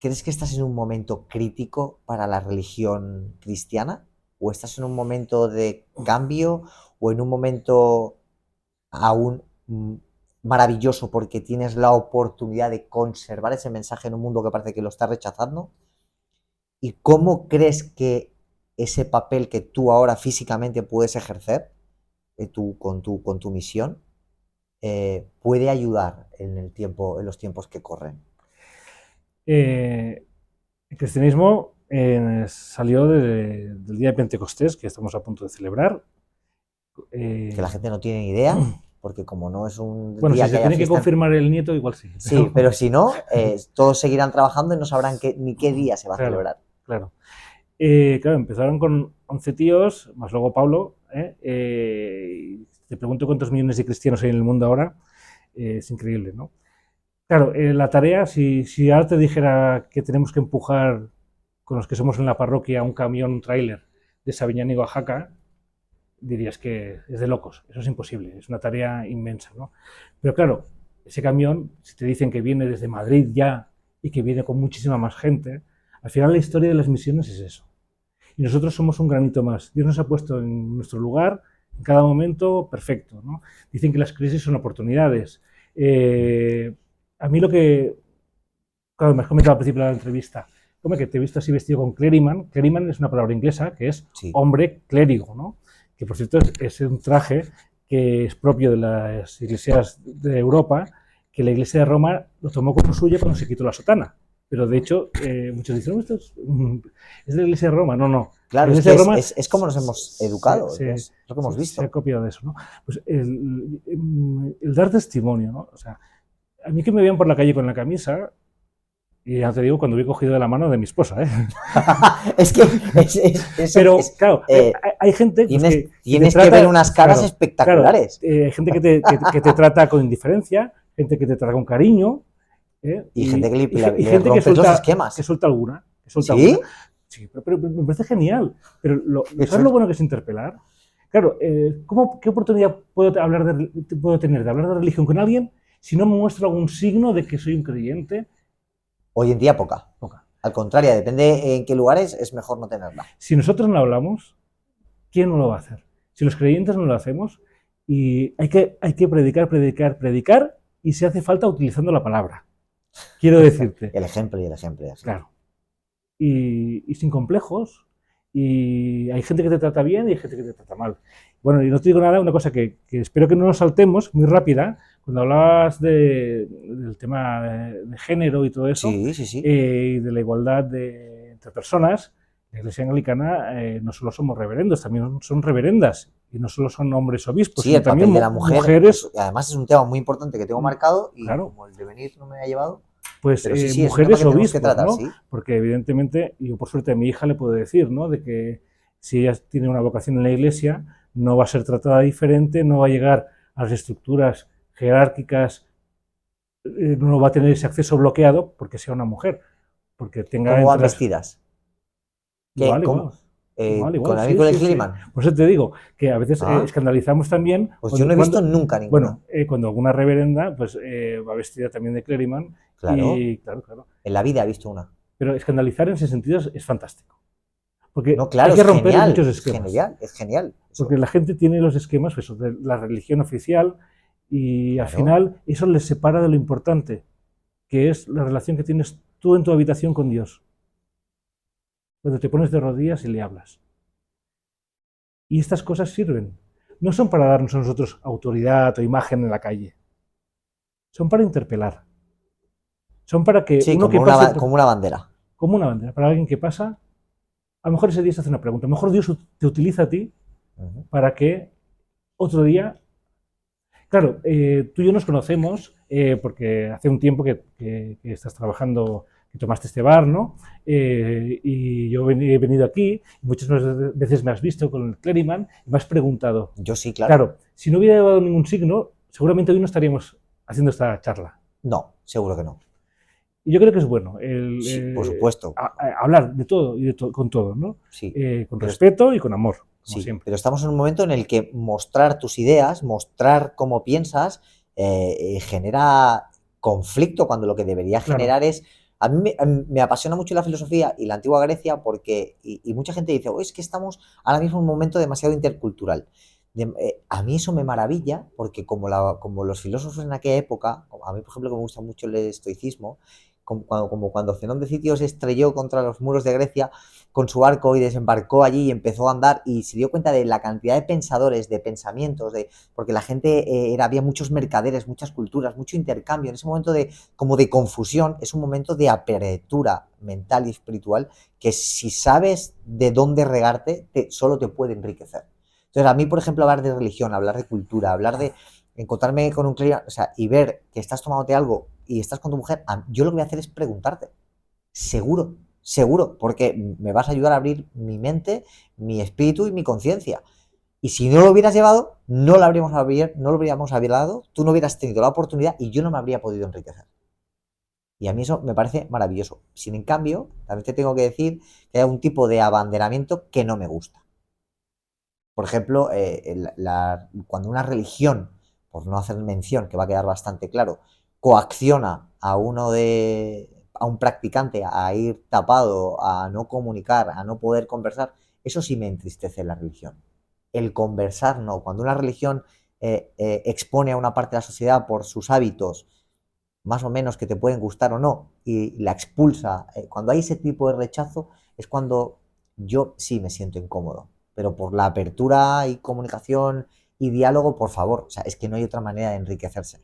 Speaker 1: ¿crees que estás en un momento crítico para la religión cristiana? ¿O estás en un momento de cambio? ¿O en un momento aún maravilloso porque tienes la oportunidad de conservar ese mensaje en un mundo que parece que lo está rechazando? ¿Y cómo crees que ese papel que tú ahora físicamente puedes ejercer con tu misión puede ayudar en los tiempos que corren?
Speaker 2: El cristianismo salió del día de Pentecostés, que estamos a punto de celebrar.
Speaker 1: Que la gente no tiene ni idea, porque como no es un
Speaker 2: Bueno,
Speaker 1: día
Speaker 2: si
Speaker 1: que
Speaker 2: se
Speaker 1: haya
Speaker 2: tiene que
Speaker 1: fiesta
Speaker 2: confirmar el nieto, igual sí.
Speaker 1: Sí, pero si no, todos seguirán trabajando y no sabrán ni qué día se va a
Speaker 2: Claro,
Speaker 1: celebrar.
Speaker 2: claro. Claro, empezaron con 11 tíos, más luego Pablo. Te pregunto cuántos millones de cristianos hay en el mundo ahora. Es increíble, ¿no? Claro, la tarea, si ahora te dijera que tenemos que empujar con los que somos en la parroquia un camión, un tráiler de Sabiñán y Oaxaca, dirías que es de locos. Eso es imposible, es una tarea inmensa, ¿no? Pero claro, ese camión, si te dicen que viene desde Madrid ya y que viene con muchísima más gente, al final la historia de las misiones es eso. Y nosotros somos un granito más. Dios nos ha puesto en nuestro lugar, en cada momento, perfecto, ¿no? Dicen que las crisis son oportunidades. A mí lo que... Claro, me has comentado al principio de la entrevista, como que te he visto así vestido con clériman. Clériman es una palabra inglesa que es
Speaker 1: Sí.
Speaker 2: hombre clérigo, ¿no? Que por cierto es un traje que es propio de las iglesias de Europa, que la iglesia de Roma lo tomó como suyo cuando se quitó la sotana. Pero de hecho, muchos dicen, esto es de la iglesia de Roma. No, no.
Speaker 1: Claro,
Speaker 2: la
Speaker 1: es,
Speaker 2: iglesia
Speaker 1: que
Speaker 2: de Roma
Speaker 1: es como nos hemos educado, es lo que hemos
Speaker 2: se
Speaker 1: visto.
Speaker 2: ha copiado de eso, ¿no? Pues el dar testimonio, ¿no? O sea, a mí que me vean por la calle con la camisa, y ya te digo, cuando vi cogido de la mano de mi esposa, ¿eh?
Speaker 1: Es que
Speaker 2: pero claro, hay gente
Speaker 1: tienes
Speaker 2: que
Speaker 1: trata, ver unas caras espectaculares.
Speaker 2: Hay gente que te trata con indiferencia, gente que te trata con cariño,
Speaker 1: y gente que le
Speaker 2: gente
Speaker 1: rompes
Speaker 2: suelta,
Speaker 1: los esquemas.
Speaker 2: Que suelta alguna.
Speaker 1: ¿Sí?
Speaker 2: Alguna. Sí, pero me parece genial. Pero ¿sabes lo bueno que es interpelar? Claro, ¿qué oportunidad puedo tener de hablar de religión con alguien si no me muestro algún signo de que soy un creyente?
Speaker 1: Hoy en día poca. Al contrario, depende en qué lugares, es mejor no tenerla.
Speaker 2: Si nosotros no hablamos, ¿quién no lo va a hacer? Si los creyentes no lo hacemos, y hay que predicar, y si hace falta utilizando la palabra. Quiero decirte.
Speaker 1: el ejemplo.
Speaker 2: Claro. Y sin complejos. Y hay gente que te trata bien y hay gente que te trata mal. Bueno, y no te digo nada, una cosa que espero que no nos saltemos, muy rápida, cuando hablabas del tema de género y todo eso,
Speaker 1: sí.
Speaker 2: Y de la igualdad entre personas, la Iglesia Anglicana no solo somos reverendos, también son reverendas, y no solo son hombres obispos,
Speaker 1: sí,
Speaker 2: sino
Speaker 1: el papel
Speaker 2: también
Speaker 1: de la mujer,
Speaker 2: mujeres.
Speaker 1: Además es un tema muy importante que tengo marcado y
Speaker 2: claro,
Speaker 1: como el devenir no me ha llevado.
Speaker 2: Pues
Speaker 1: sí,
Speaker 2: mujeres obispos,
Speaker 1: tratar,
Speaker 2: ¿no?
Speaker 1: ¿sí?
Speaker 2: Porque evidentemente, yo por suerte a mi hija le puedo decir, ¿no? De que si ella tiene una vocación en la iglesia, no va a ser tratada diferente, no va a llegar a las estructuras jerárquicas, no va a tener ese acceso bloqueado porque sea una mujer. Porque tenga
Speaker 1: ¿Cómo van vestidas?
Speaker 2: Igual.
Speaker 1: ¿Con alguien con el clériman?
Speaker 2: Sí. Por eso te digo que a veces escandalizamos también.
Speaker 1: Pues yo no he visto nunca ninguna.
Speaker 2: Bueno, cuando alguna reverenda pues va vestida también de clériman.
Speaker 1: Claro.
Speaker 2: Y, claro.
Speaker 1: En la vida he visto una.
Speaker 2: Pero escandalizar en ese sentido es fantástico. Porque
Speaker 1: no, claro,
Speaker 2: hay que romper muchos esquemas.
Speaker 1: Es genial.
Speaker 2: Porque la gente tiene los esquemas eso, de la religión oficial y al final eso les separa de lo importante, que es la relación que tienes tú en tu habitación con Dios. Cuando te pones de rodillas y le hablas. Y estas cosas sirven. No son para darnos a nosotros autoridad o imagen en la calle. Son para interpelar. Son para que
Speaker 1: sí,
Speaker 2: uno
Speaker 1: como
Speaker 2: que pase...
Speaker 1: como una bandera.
Speaker 2: Como una bandera. Para alguien que pasa, a lo mejor ese día se hace una pregunta. A lo mejor Dios te utiliza a ti para que otro día... Claro, tú y yo nos conocemos porque hace un tiempo que estás trabajando, que tomaste este bar, ¿no? Y yo he venido aquí, y muchas veces me has visto con el clériman y me has preguntado.
Speaker 1: Yo sí, claro.
Speaker 2: Claro, si no hubiera llevado ningún signo, seguramente hoy no estaríamos haciendo esta charla.
Speaker 1: No, seguro que no.
Speaker 2: Y yo creo que es bueno
Speaker 1: Sí, por supuesto.
Speaker 2: hablar de todo y con todo, ¿no?
Speaker 1: Sí,
Speaker 2: Con
Speaker 1: pero
Speaker 2: respeto y con amor, como
Speaker 1: sí,
Speaker 2: siempre.
Speaker 1: pero estamos en un momento en el que mostrar tus ideas, mostrar cómo piensas, genera conflicto cuando lo que debería
Speaker 2: Claro,
Speaker 1: generar es... a mí me apasiona mucho la filosofía y la antigua Grecia porque, y mucha gente dice, oh, es que estamos ahora mismo en un momento demasiado intercultural. A mí eso me maravilla porque como los filósofos en aquella época, a mí por ejemplo que me gusta mucho el estoicismo, como cuando Zenón de Citio se estrelló contra los muros de Grecia, con su barco y desembarcó allí y empezó a andar y se dio cuenta de la cantidad de pensadores, de pensamientos, porque la gente había muchos mercaderes, muchas culturas, mucho intercambio. En ese momento como de confusión es un momento de apertura mental y espiritual que si sabes de dónde regarte, solo te puede enriquecer. Entonces, a mí, por ejemplo, hablar de religión, hablar de cultura, hablar de encontrarme con un cliente, o sea, y ver que estás tomándote algo y estás con tu mujer, yo lo que voy a hacer es preguntarte. Seguro, seguro, porque me vas a ayudar a abrir mi mente, mi espíritu y mi conciencia. Y si no lo hubieras llevado, no lo habríamos hablado, tú no hubieras tenido la oportunidad y yo no me habría podido enriquecer. Y a mí eso me parece maravilloso. Sin en cambio, también te tengo que decir que hay un tipo de abanderamiento que no me gusta. Por ejemplo, cuando una religión, por no hacer mención, que va a quedar bastante claro, coacciona a un practicante a ir tapado, a no comunicar, a no poder conversar, eso sí me entristece la religión. El conversar no. Cuando una religión expone a una parte de la sociedad por sus hábitos, más o menos que te pueden gustar o no, y la expulsa, cuando hay ese tipo de rechazo, es cuando yo sí me siento incómodo. Pero por la apertura y comunicación y diálogo, por favor, o sea, es que no hay otra manera de enriquecerse.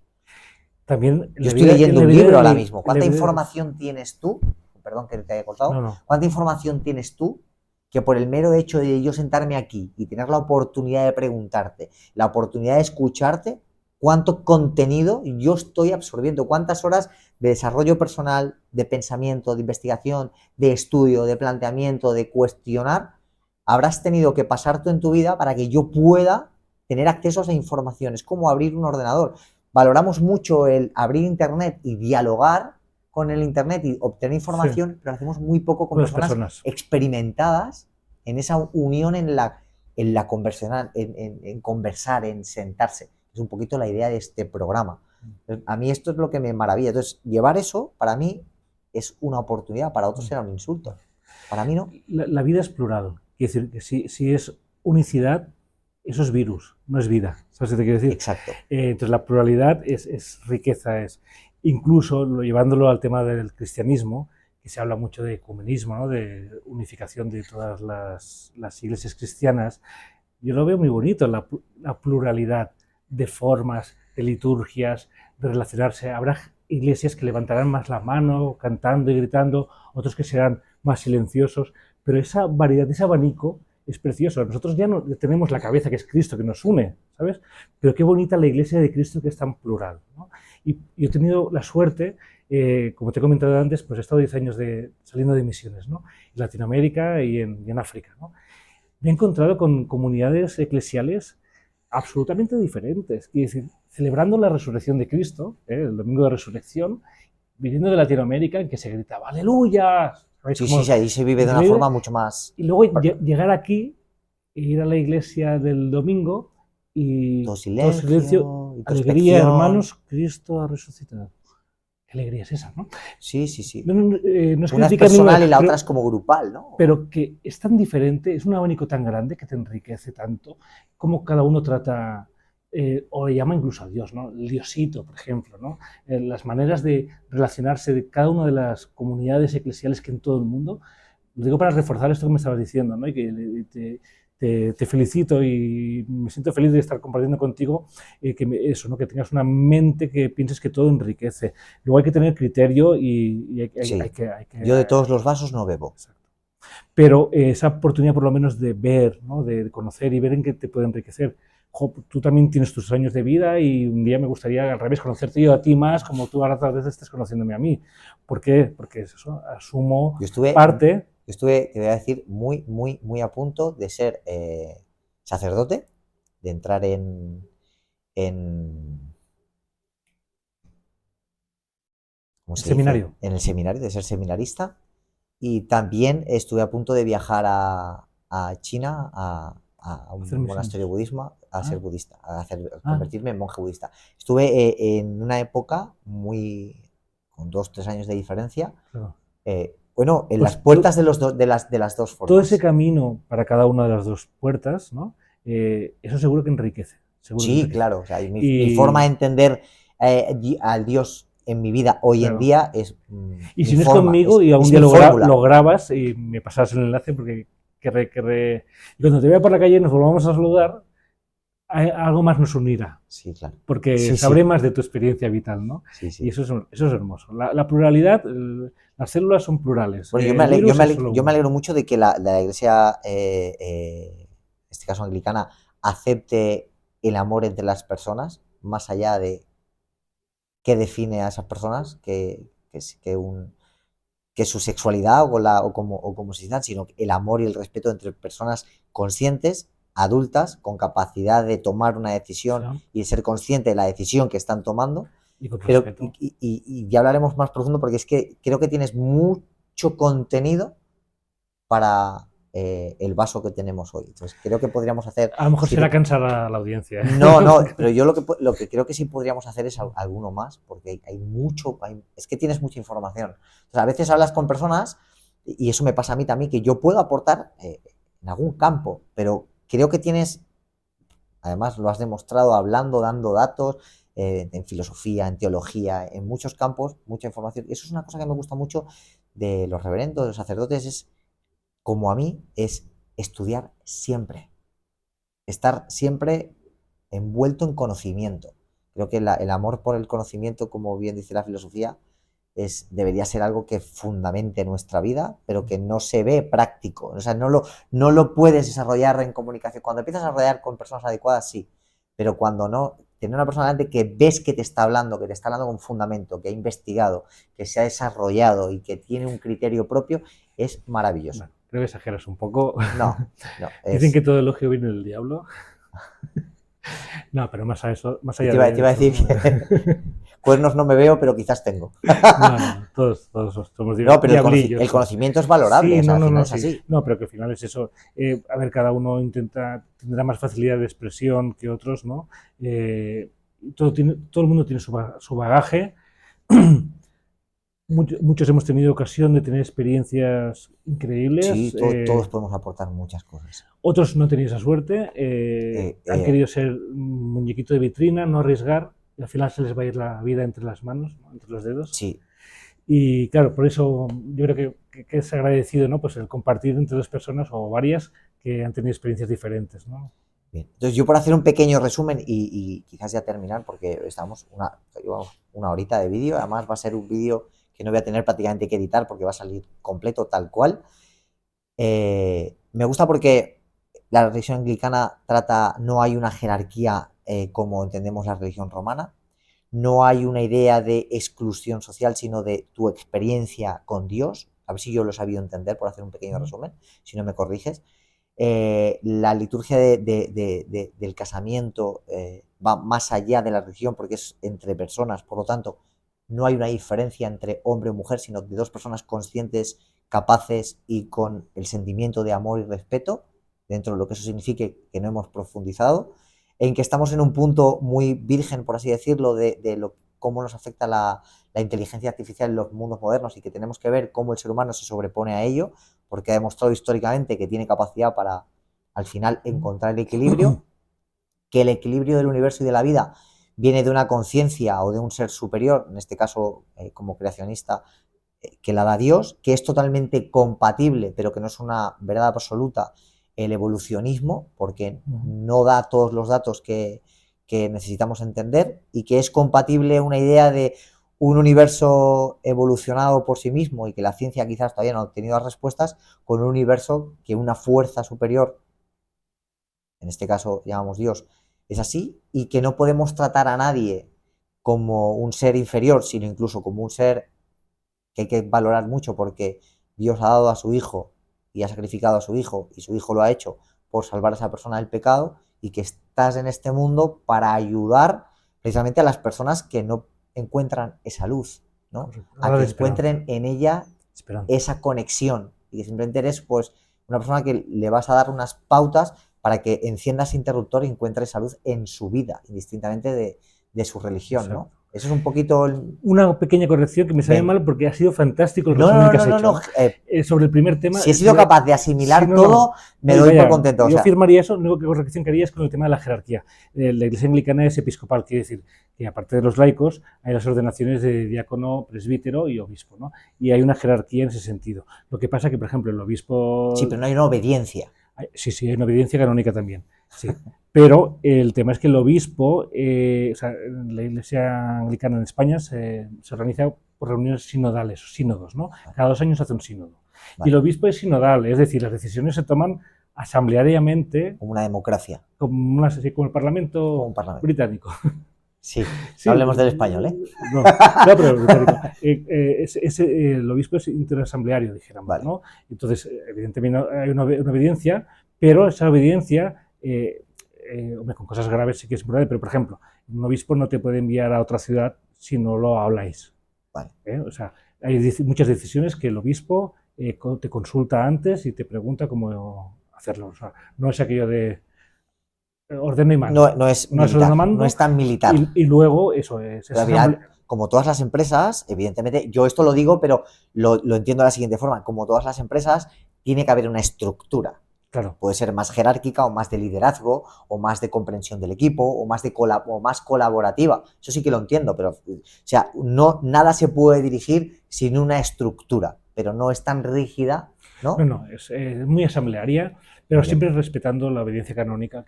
Speaker 2: también
Speaker 1: Yo estoy leyendo un libro ahora mismo.
Speaker 2: en la
Speaker 1: ¿Cuánta
Speaker 2: vida,
Speaker 1: información tienes tú? Perdón que te haya cortado.
Speaker 2: no, no,
Speaker 1: ¿Cuánta información tienes tú que por el mero hecho de yo sentarme aquí y tener la oportunidad de preguntarte, la oportunidad de escucharte, cuánto contenido yo estoy absorbiendo? ¿Cuántas horas de desarrollo personal, de pensamiento, de investigación, de estudio, de planteamiento, de cuestionar habrás tenido que pasar tú en tu vida para que yo pueda tener acceso a esa información? Es como abrir un ordenador. Valoramos mucho el abrir Internet y dialogar con el Internet y obtener
Speaker 2: sí,
Speaker 1: información, pero hacemos muy poco con
Speaker 2: con las
Speaker 1: personas
Speaker 2: personas.
Speaker 1: experimentadas en esa unión en la conversación, en conversar, en sentarse. Es un poquito la idea de este programa. Entonces, a mí esto es lo que me maravilla. Entonces, llevar eso para mí es una oportunidad, para otros será un insulto. Para mí no.
Speaker 2: La vida es plural. Quiere decir que si es unicidad, eso es virus, no es vida. ¿Sabes qué te quiero decir?
Speaker 1: Exacto.
Speaker 2: Entonces la pluralidad es riqueza, es incluso llevándolo al tema del cristianismo, que se habla mucho de ecumenismo, ¿no? De unificación de todas las iglesias cristianas. Yo lo veo muy bonito, la pluralidad de formas, de liturgias, de relacionarse. Habrá iglesias que levantarán más la mano, cantando y gritando, otros que serán más silenciosos, pero esa variedad, ese abanico es precioso. Nosotros ya no tenemos la cabeza que es Cristo, que nos une, ¿sabes? Pero qué bonita la iglesia de Cristo que es tan plural, ¿no? Y yo he tenido la suerte, como te he comentado antes, pues he estado 10 años saliendo de misiones, ¿no? En Latinoamérica y en África, ¿no? Me he encontrado con comunidades eclesiales absolutamente diferentes, es decir, celebrando la resurrección de Cristo, el domingo de resurrección, viniendo de Latinoamérica en que se gritaba ¡Aleluya! ¿Sabéis
Speaker 1: Sí, sí,
Speaker 2: cómo?
Speaker 1: sí, ahí se vive de una
Speaker 2: Increíble.
Speaker 1: forma mucho más...
Speaker 2: Y luego llegar aquí e ir a la iglesia del domingo y
Speaker 1: Todo
Speaker 2: todo silencio,
Speaker 1: silencio,
Speaker 2: alegría,
Speaker 1: introspección.
Speaker 2: hermanos, Cristo ha resucitado. ¿Qué alegría es esa, no?
Speaker 1: Sí, sí, sí.
Speaker 2: No, no, no es
Speaker 1: Una es
Speaker 2: criticar ninguna,
Speaker 1: personal y la otra es como grupal, ¿no?
Speaker 2: pero que es tan diferente, es un abanico tan grande que te enriquece tanto, como cada uno trata, o le llama incluso a Dios, ¿no? El Diosito, por ejemplo, ¿no? Las maneras de relacionarse de cada una de las comunidades eclesiales que en todo el mundo, lo digo para reforzar esto que me estabas diciendo, ¿no? Y que te felicito y me siento feliz de estar compartiendo contigo eso, ¿no? Que tengas una mente que pienses que todo enriquece. Luego hay que tener criterio y
Speaker 1: Sí.
Speaker 2: hay que
Speaker 1: Yo de todos los vasos no bebo.
Speaker 2: exacto. Pero esa oportunidad por lo menos de ver, ¿no? De conocer y ver en qué te puede enriquecer. Jo, tú también tienes tus años de vida y un día me gustaría al revés conocerte yo a ti más como tú ahora tal vez estés conociéndome a mí. ¿Por qué? Porque es eso, asumo
Speaker 1: Yo estuve,
Speaker 2: parte.
Speaker 1: te voy a decir, muy, muy, muy a punto de ser sacerdote, de entrar en, ¿cómo
Speaker 2: ¿El
Speaker 1: se dice?
Speaker 2: seminario?
Speaker 1: En el seminario, de ser seminarista. Y también estuve a punto de viajar a China, a
Speaker 2: Hacer
Speaker 1: un monasterio
Speaker 2: misiones.
Speaker 1: budismo, a ser
Speaker 2: Ah,
Speaker 1: budista, a
Speaker 2: ah,
Speaker 1: convertirme en monje budista. Estuve en una época con 2, 3 años de diferencia,
Speaker 2: claro.
Speaker 1: bueno, en las
Speaker 2: Pues
Speaker 1: puertas de las dos
Speaker 2: todo ese
Speaker 1: formas.
Speaker 2: camino para cada una de las dos puertas, ¿no? Eso seguro que enriquece, seguro que
Speaker 1: Sí,
Speaker 2: enriquece.
Speaker 1: claro, o sea, y mi forma de
Speaker 2: Y,
Speaker 1: entender al Dios en mi vida hoy en
Speaker 2: claro,
Speaker 1: día es
Speaker 2: y
Speaker 1: mi
Speaker 2: si no es
Speaker 1: forma,
Speaker 2: conmigo y algún
Speaker 1: es
Speaker 2: día
Speaker 1: mi fórmula.
Speaker 2: lo grabas y me pasas el enlace porque querré... Y cuando te vea por la calle y nos volvamos a saludar, algo más nos unirá,
Speaker 1: Sí, claro.
Speaker 2: porque
Speaker 1: Sí,
Speaker 2: sabré
Speaker 1: sí,
Speaker 2: más de tu experiencia vital, ¿no?
Speaker 1: sí,
Speaker 2: Y
Speaker 1: sí.
Speaker 2: eso es hermoso. La pluralidad, las células son plurales,
Speaker 1: Bueno,
Speaker 2: el virus es solo
Speaker 1: yo me
Speaker 2: uno.
Speaker 1: alegro mucho de que la iglesia, en este caso anglicana, acepte el amor entre las personas, más allá de qué define a esas personas, que su sexualidad o como se digan, sino el amor y el respeto entre personas conscientes, adultas, con capacidad de tomar una
Speaker 2: O
Speaker 1: decisión
Speaker 2: sea,
Speaker 1: y de ser consciente de la decisión que están tomando.
Speaker 2: y con
Speaker 1: Pero,
Speaker 2: respeto.
Speaker 1: y ya hablaremos más profundo porque es que creo que tienes mucho contenido para el vaso que tenemos hoy. Entonces, creo que podríamos hacer,
Speaker 2: A lo mejor
Speaker 1: si
Speaker 2: será
Speaker 1: te,
Speaker 2: cansar a la audiencia.
Speaker 1: no, no, pero yo lo que creo que sí podríamos hacer es alguno más, porque hay mucho, es que tienes mucha información. O sea, a veces hablas con personas, y eso me pasa a mí también, que yo puedo aportar en algún campo, pero creo que tienes, además lo has demostrado hablando, dando datos, en filosofía, en teología, en muchos campos, mucha información. Y eso es una cosa que me gusta mucho de los reverendos, de los sacerdotes, es como a mí, es estudiar siempre, estar siempre envuelto en conocimiento. Creo que el amor por el conocimiento, como bien dice la filosofía, debería ser algo que fundamente nuestra vida, pero que no se ve práctico. O sea, no lo puedes desarrollar en comunicación. Cuando empiezas a desarrollar con personas adecuadas, sí, pero cuando no, tener una persona delante que ves que te está hablando con fundamento, que ha investigado, que se ha desarrollado y que tiene un criterio propio, es maravilloso.
Speaker 2: Bueno, creo que exageras un poco.
Speaker 1: No, no,
Speaker 2: Dicen que todo elogio viene del diablo. No, pero más allá
Speaker 1: te
Speaker 2: de
Speaker 1: iba a
Speaker 2: eso,
Speaker 1: decir
Speaker 2: ¿no?
Speaker 1: que cuernos no me veo, pero quizás tengo.
Speaker 2: No, no, todos somos
Speaker 1: No, pero
Speaker 2: diablillos.
Speaker 1: el
Speaker 2: Sí.
Speaker 1: conocimiento es valorable,
Speaker 2: Sí,
Speaker 1: o sea,
Speaker 2: no,
Speaker 1: al
Speaker 2: no,
Speaker 1: final
Speaker 2: no,
Speaker 1: es
Speaker 2: sí.
Speaker 1: así.
Speaker 2: No, pero que al final es eso. A ver, cada uno tendrá más facilidad de expresión que otros, ¿no? Todo el mundo tiene su bagaje. Muchos hemos tenido ocasión de tener experiencias
Speaker 1: Sí,
Speaker 2: increíbles.
Speaker 1: todos podemos aportar muchas cosas.
Speaker 2: Otros no han tenido esa suerte.
Speaker 1: Eh,
Speaker 2: Han
Speaker 1: eh,
Speaker 2: querido ser un muñequito de vitrina, no arriesgar. Y al final se les va a ir la vida entre las manos, ¿no? Entre los dedos.
Speaker 1: sí,
Speaker 2: Y claro, por eso yo creo que es agradecido, ¿no? Pues el compartir entre dos personas o varias que han tenido experiencias diferentes, ¿no?
Speaker 1: bien. Entonces, yo por hacer un pequeño resumen y quizás ya terminar, porque llevamos una horita de vídeo, además va a ser un vídeo que no voy a tener prácticamente que editar porque va a salir completo tal cual. Me gusta porque la religión anglicana no hay una jerarquía como entendemos la religión romana, no hay una idea de exclusión social, sino de tu experiencia con Dios. A ver si yo lo he sabido entender por hacer un pequeño resumen, si no me corriges. La liturgia del casamiento va más allá de la religión porque es entre personas, por lo tanto, no hay una diferencia entre hombre o mujer, sino de dos personas conscientes, capaces y con el sentimiento de amor y respeto, dentro de lo que eso signifique, que no hemos profundizado, en que estamos en un punto muy virgen, por así decirlo, cómo nos afecta la inteligencia artificial en los mundos modernos y que tenemos que ver cómo el ser humano se sobrepone a ello, porque ha demostrado históricamente que tiene capacidad para, al final, encontrar el equilibrio, que el equilibrio del universo y de la vida viene de una conciencia o de un ser superior, en este caso como creacionista, que la da Dios, que es totalmente compatible, pero que no es una verdad absoluta, el evolucionismo, porque no da todos los datos que necesitamos entender, y que es compatible una idea de un universo evolucionado por sí mismo y que la ciencia quizás todavía no ha obtenido las respuestas, con un universo que una fuerza superior, en este caso llamamos Dios, es así, y que no podemos tratar a nadie como un ser inferior, sino incluso como un ser que hay que valorar mucho porque Dios ha dado a su hijo y ha sacrificado a su hijo y su hijo lo ha hecho por salvar a esa persona del pecado, y que estás en este mundo para ayudar precisamente a las personas que no encuentran esa luz, ¿no?
Speaker 2: Correcto.
Speaker 1: A
Speaker 2: Habla
Speaker 1: que
Speaker 2: de esperanza.
Speaker 1: encuentren en ella
Speaker 2: Esperanza.
Speaker 1: esa conexión y que simplemente eres pues una persona que le vas a dar unas pautas para que encienda ese interruptor y encuentre salud en su vida, indistintamente de su religión, ¿no?
Speaker 2: Exacto.
Speaker 1: Eso es un poquito
Speaker 2: Una pequeña corrección que me sale
Speaker 1: Venga.
Speaker 2: mal porque ha sido fantástico el
Speaker 1: No,
Speaker 2: resumen
Speaker 1: no,
Speaker 2: que has
Speaker 1: no, no,
Speaker 2: hecho,
Speaker 1: no.
Speaker 2: ¿eh? Sobre el primer tema,
Speaker 1: Si he sido capaz de asimilar todo, me doy por contento.
Speaker 2: Yo
Speaker 1: O sea,
Speaker 2: firmaría eso. La única corrección que haría es con el tema de la jerarquía. La Iglesia Anglicana es episcopal, quiere decir que aparte de los laicos hay las ordenaciones de diácono, presbítero y obispo, ¿no? Y hay una jerarquía en ese sentido. Lo que pasa que, por ejemplo, el
Speaker 1: sí,
Speaker 2: obispo...
Speaker 1: pero no hay una obediencia.
Speaker 2: Sí, sí, hay una obediencia canónica también, sí. Pero el tema es que el obispo, o sea, la Iglesia Anglicana en España se organiza por reuniones sinodales, sínodos, ¿no? Cada 2 años hace un sínodo. Y el
Speaker 1: Vale,
Speaker 2: obispo es sinodal, es decir, las decisiones se toman asambleariamente,
Speaker 1: como una democracia,
Speaker 2: como el
Speaker 1: como
Speaker 2: Parlamento
Speaker 1: un parlamento.
Speaker 2: británico.
Speaker 1: Sí, no
Speaker 2: Sí,
Speaker 1: hablemos del español, ¿eh?
Speaker 2: no, no, pero británico. El obispo es interasambleario, dijéramos,
Speaker 1: Vale,
Speaker 2: ¿no? Entonces, evidentemente hay una obediencia, pero esa obediencia, hombre, con cosas graves sí que es importante, pero por ejemplo, un obispo no te puede enviar a otra ciudad si no lo habláis.
Speaker 1: vale.
Speaker 2: O sea, hay muchas decisiones que el obispo te consulta antes y te pregunta cómo hacerlo. O sea, no es aquello de ordeno y mando.
Speaker 1: No, no es
Speaker 2: No es ordeno y
Speaker 1: militar, no
Speaker 2: mando
Speaker 1: es tan militar.
Speaker 2: y luego eso es.
Speaker 1: Pero al final, como todas las empresas, evidentemente, yo esto lo digo, pero lo entiendo de la siguiente forma. Como todas las empresas, tiene que haber una estructura.
Speaker 2: Claro.
Speaker 1: Puede ser más jerárquica o más de liderazgo o más de comprensión del equipo o más colaborativa. Eso sí que lo entiendo, pero o sea, no, nada se puede dirigir sin una estructura, pero no es tan rígida,
Speaker 2: No,
Speaker 1: ¿no?
Speaker 2: no, es muy asamblearia, pero
Speaker 1: Muy bien,
Speaker 2: siempre respetando la obediencia canónica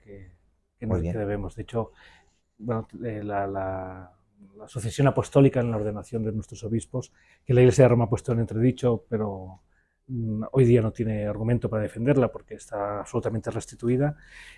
Speaker 1: muy
Speaker 2: que
Speaker 1: bien.
Speaker 2: debemos. De hecho, bueno, la sucesión apostólica en la ordenación de nuestros obispos, que la Iglesia de Roma ha puesto en entredicho, pero hoy día no tiene argumento para defenderla porque está absolutamente restituida,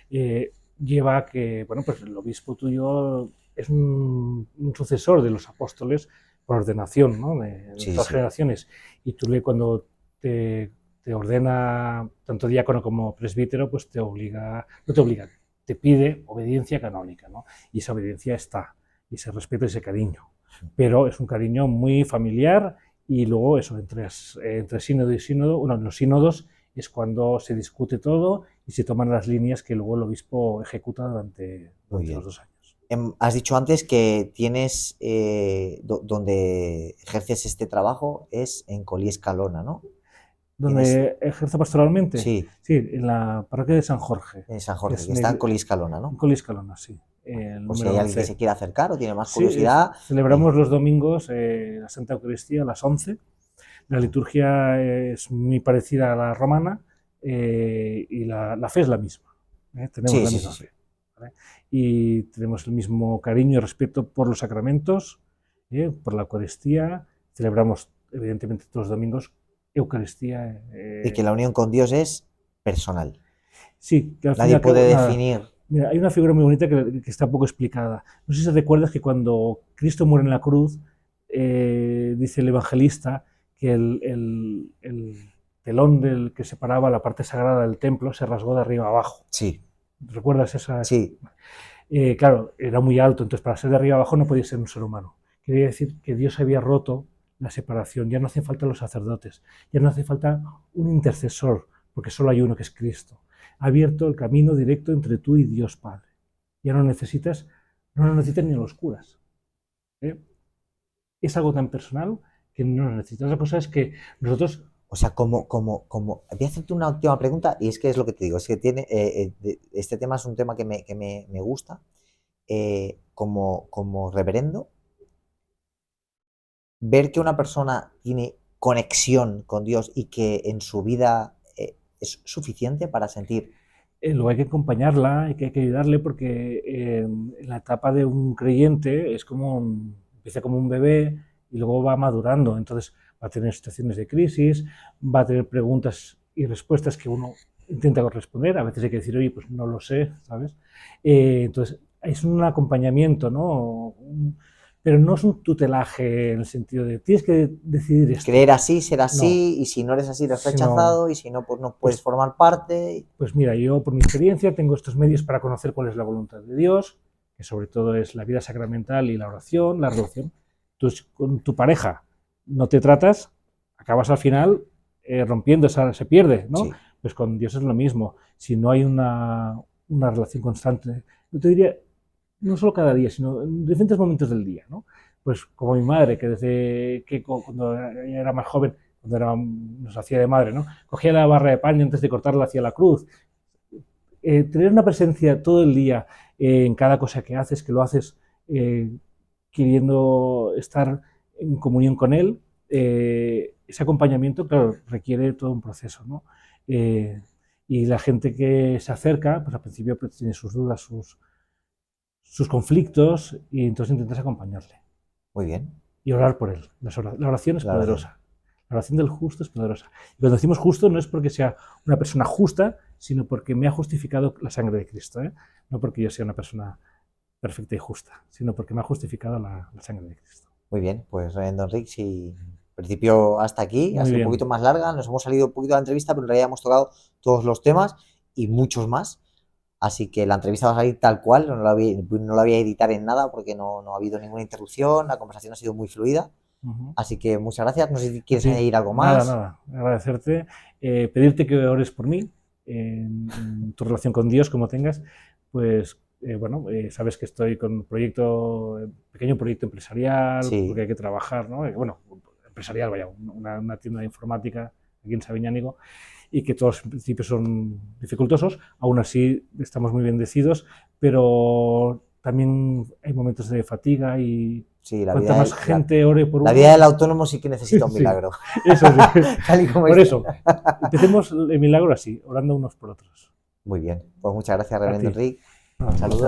Speaker 2: lleva a que, bueno, pues el obispo tuyo es un sucesor de los apóstoles por ordenación, ¿no? De
Speaker 1: Sí,
Speaker 2: todas
Speaker 1: sí.
Speaker 2: generaciones. Y tú cuando te ordena tanto diácono como presbítero, pues te obliga, no te obliga, te pide obediencia canónica, ¿no? Y esa obediencia está, y ese respeto y ese cariño. Pero es un cariño muy familiar y luego eso, entre sínodo y sínodo, bueno, en los sínodos es cuando se discute todo y se toman las líneas que luego el obispo ejecuta durante
Speaker 1: Muy
Speaker 2: los
Speaker 1: bien.
Speaker 2: 2 años.
Speaker 1: Has dicho antes que tienes, donde ejerces este trabajo es en Colí Escalona, ¿no? Tienes,
Speaker 2: ¿Donde ejerzo pastoralmente?
Speaker 1: sí,
Speaker 2: Sí, en la parroquia de San Jorge,
Speaker 1: en San
Speaker 2: que
Speaker 1: Jorge,
Speaker 2: es
Speaker 1: que está en Colí Escalona,
Speaker 2: en
Speaker 1: ¿no?
Speaker 2: Coliscalona, sí,
Speaker 1: Vale.
Speaker 2: el
Speaker 1: Por si hay
Speaker 2: número
Speaker 1: alguien que se
Speaker 2: 11.
Speaker 1: quiera acercar o tiene más
Speaker 2: Sí,
Speaker 1: curiosidad.
Speaker 2: celebramos los domingos la Santa Eucaristía a las 11. La
Speaker 1: Vale.
Speaker 2: liturgia es muy parecida a la romana y la fe es la misma. Tenemos
Speaker 1: Sí,
Speaker 2: la
Speaker 1: sí, sí,
Speaker 2: misma
Speaker 1: sí.
Speaker 2: fe. ¿Vale? Y tenemos el mismo cariño y respeto por los sacramentos, por la Eucaristía. Celebramos, evidentemente, todos los domingos Eucaristía.
Speaker 1: Y que la unión con Dios es personal.
Speaker 2: Sí, que al fin y
Speaker 1: Nadie
Speaker 2: al cabo,
Speaker 1: puede
Speaker 2: nada.
Speaker 1: definir.
Speaker 2: Mira, hay una figura muy bonita que está poco explicada. No sé si recuerdas que cuando Cristo muere en la cruz, dice el evangelista que el telón del que separaba la parte sagrada del templo se rasgó de arriba a abajo.
Speaker 1: Sí,
Speaker 2: ¿Recuerdas esa?
Speaker 1: sí.
Speaker 2: Claro, era muy alto, entonces para ser de arriba a abajo no podía ser un ser humano. Quería decir que Dios había roto la separación, ya no hacen falta los sacerdotes, ya no hace falta un intercesor, porque solo hay uno que es Cristo. Ha abierto el camino directo entre tú y Dios Padre. Ya no necesitas ni a los curas. ¿eh? Es algo tan personal que no lo necesitas. Otra cosa es que nosotros...
Speaker 1: O sea, voy a hacerte una última pregunta y es que es lo que te digo, es que este tema es un tema que me gusta. Como reverendo, ver que una persona tiene conexión con Dios y que en su vida es suficiente para sentir.
Speaker 2: Luego hay que acompañarla, hay que ayudarle porque en la etapa de un creyente es como empieza como un bebé y luego va madurando, entonces va a tener situaciones de crisis, va a tener preguntas y respuestas que uno intenta responder, a veces hay que decir, oye, pues no lo sé, ¿sabes? Entonces es un acompañamiento, ¿no? Pero no es un tutelaje en el sentido de tienes que decidir esto.
Speaker 1: Creer así, ser
Speaker 2: No,
Speaker 1: así, y si no eres así, eres
Speaker 2: sino,
Speaker 1: rechazado, y si no, pues no puedes
Speaker 2: pues
Speaker 1: formar parte.
Speaker 2: pues mira, yo por mi experiencia tengo estos medios para conocer cuál es la voluntad de Dios, que sobre todo es la vida sacramental y la oración, la relación con tu pareja. no te tratas, acabas al final rompiendo, se pierde, ¿no?
Speaker 1: Sí.
Speaker 2: Pues con Dios es lo mismo. Si no hay una relación constante, yo te diría, no solo cada día, sino en diferentes momentos del día, ¿no? Pues como mi madre, que desde que cuando era más joven, cuando nos hacía de madre, ¿no? Cogía la barra de pan y antes de cortarla hacía la cruz. Tener una presencia todo el día en cada cosa que haces, que lo haces queriendo estar en comunión con Él, ese acompañamiento, claro, requiere todo un proceso, ¿no? Y la gente que se acerca, pues al principio pues, tiene sus dudas, sus conflictos, y entonces intentas acompañarle.
Speaker 1: Muy bien.
Speaker 2: Y orar por él. La oración es
Speaker 1: La oración.
Speaker 2: poderosa. La oración del justo es poderosa. Y cuando decimos justo no es porque sea una persona justa, sino porque me ha justificado la sangre de Cristo. ¿eh? No porque yo sea una persona perfecta y justa, sino porque me ha justificado la sangre de Cristo.
Speaker 1: Muy bien, pues Reverendo Enrique, si en principio hasta aquí, ha
Speaker 2: Muy
Speaker 1: sido un
Speaker 2: bien.
Speaker 1: poquito más larga, nos hemos salido un poquito de la entrevista, pero en realidad hemos tocado todos los temas y muchos más. Así que la entrevista va a salir tal cual, no la voy a editar en nada porque no ha habido ninguna interrupción, la conversación ha sido muy fluida. Así que muchas gracias. No sé si quieres
Speaker 2: Sí,
Speaker 1: añadir algo
Speaker 2: nada,
Speaker 1: más.
Speaker 2: nada. Agradecerte, pedirte que ores por mí en tu relación con Dios, como tengas, pues bueno, sabes que estoy con un pequeño proyecto empresarial,
Speaker 1: Sí,
Speaker 2: porque hay que trabajar, ¿no? Bueno, empresarial, vaya, una tienda de informática aquí en Sabiñánigo, y que todos en principio son dificultosos, aún así estamos muy bendecidos, pero también hay momentos de fatiga y
Speaker 1: sí,
Speaker 2: cuanta más gente ore por
Speaker 1: la
Speaker 2: uno,
Speaker 1: vida del autónomo sí que necesita un
Speaker 2: sí,
Speaker 1: milagro.
Speaker 2: eso sí.
Speaker 1: Tal y como
Speaker 2: Por
Speaker 1: está.
Speaker 2: eso, empecemos el milagro así, orando unos por otros.
Speaker 1: Muy bien, pues muchas gracias,
Speaker 2: A
Speaker 1: Reverendo
Speaker 2: ti.
Speaker 1: Enrique.
Speaker 2: Nada,
Speaker 1: Saludos.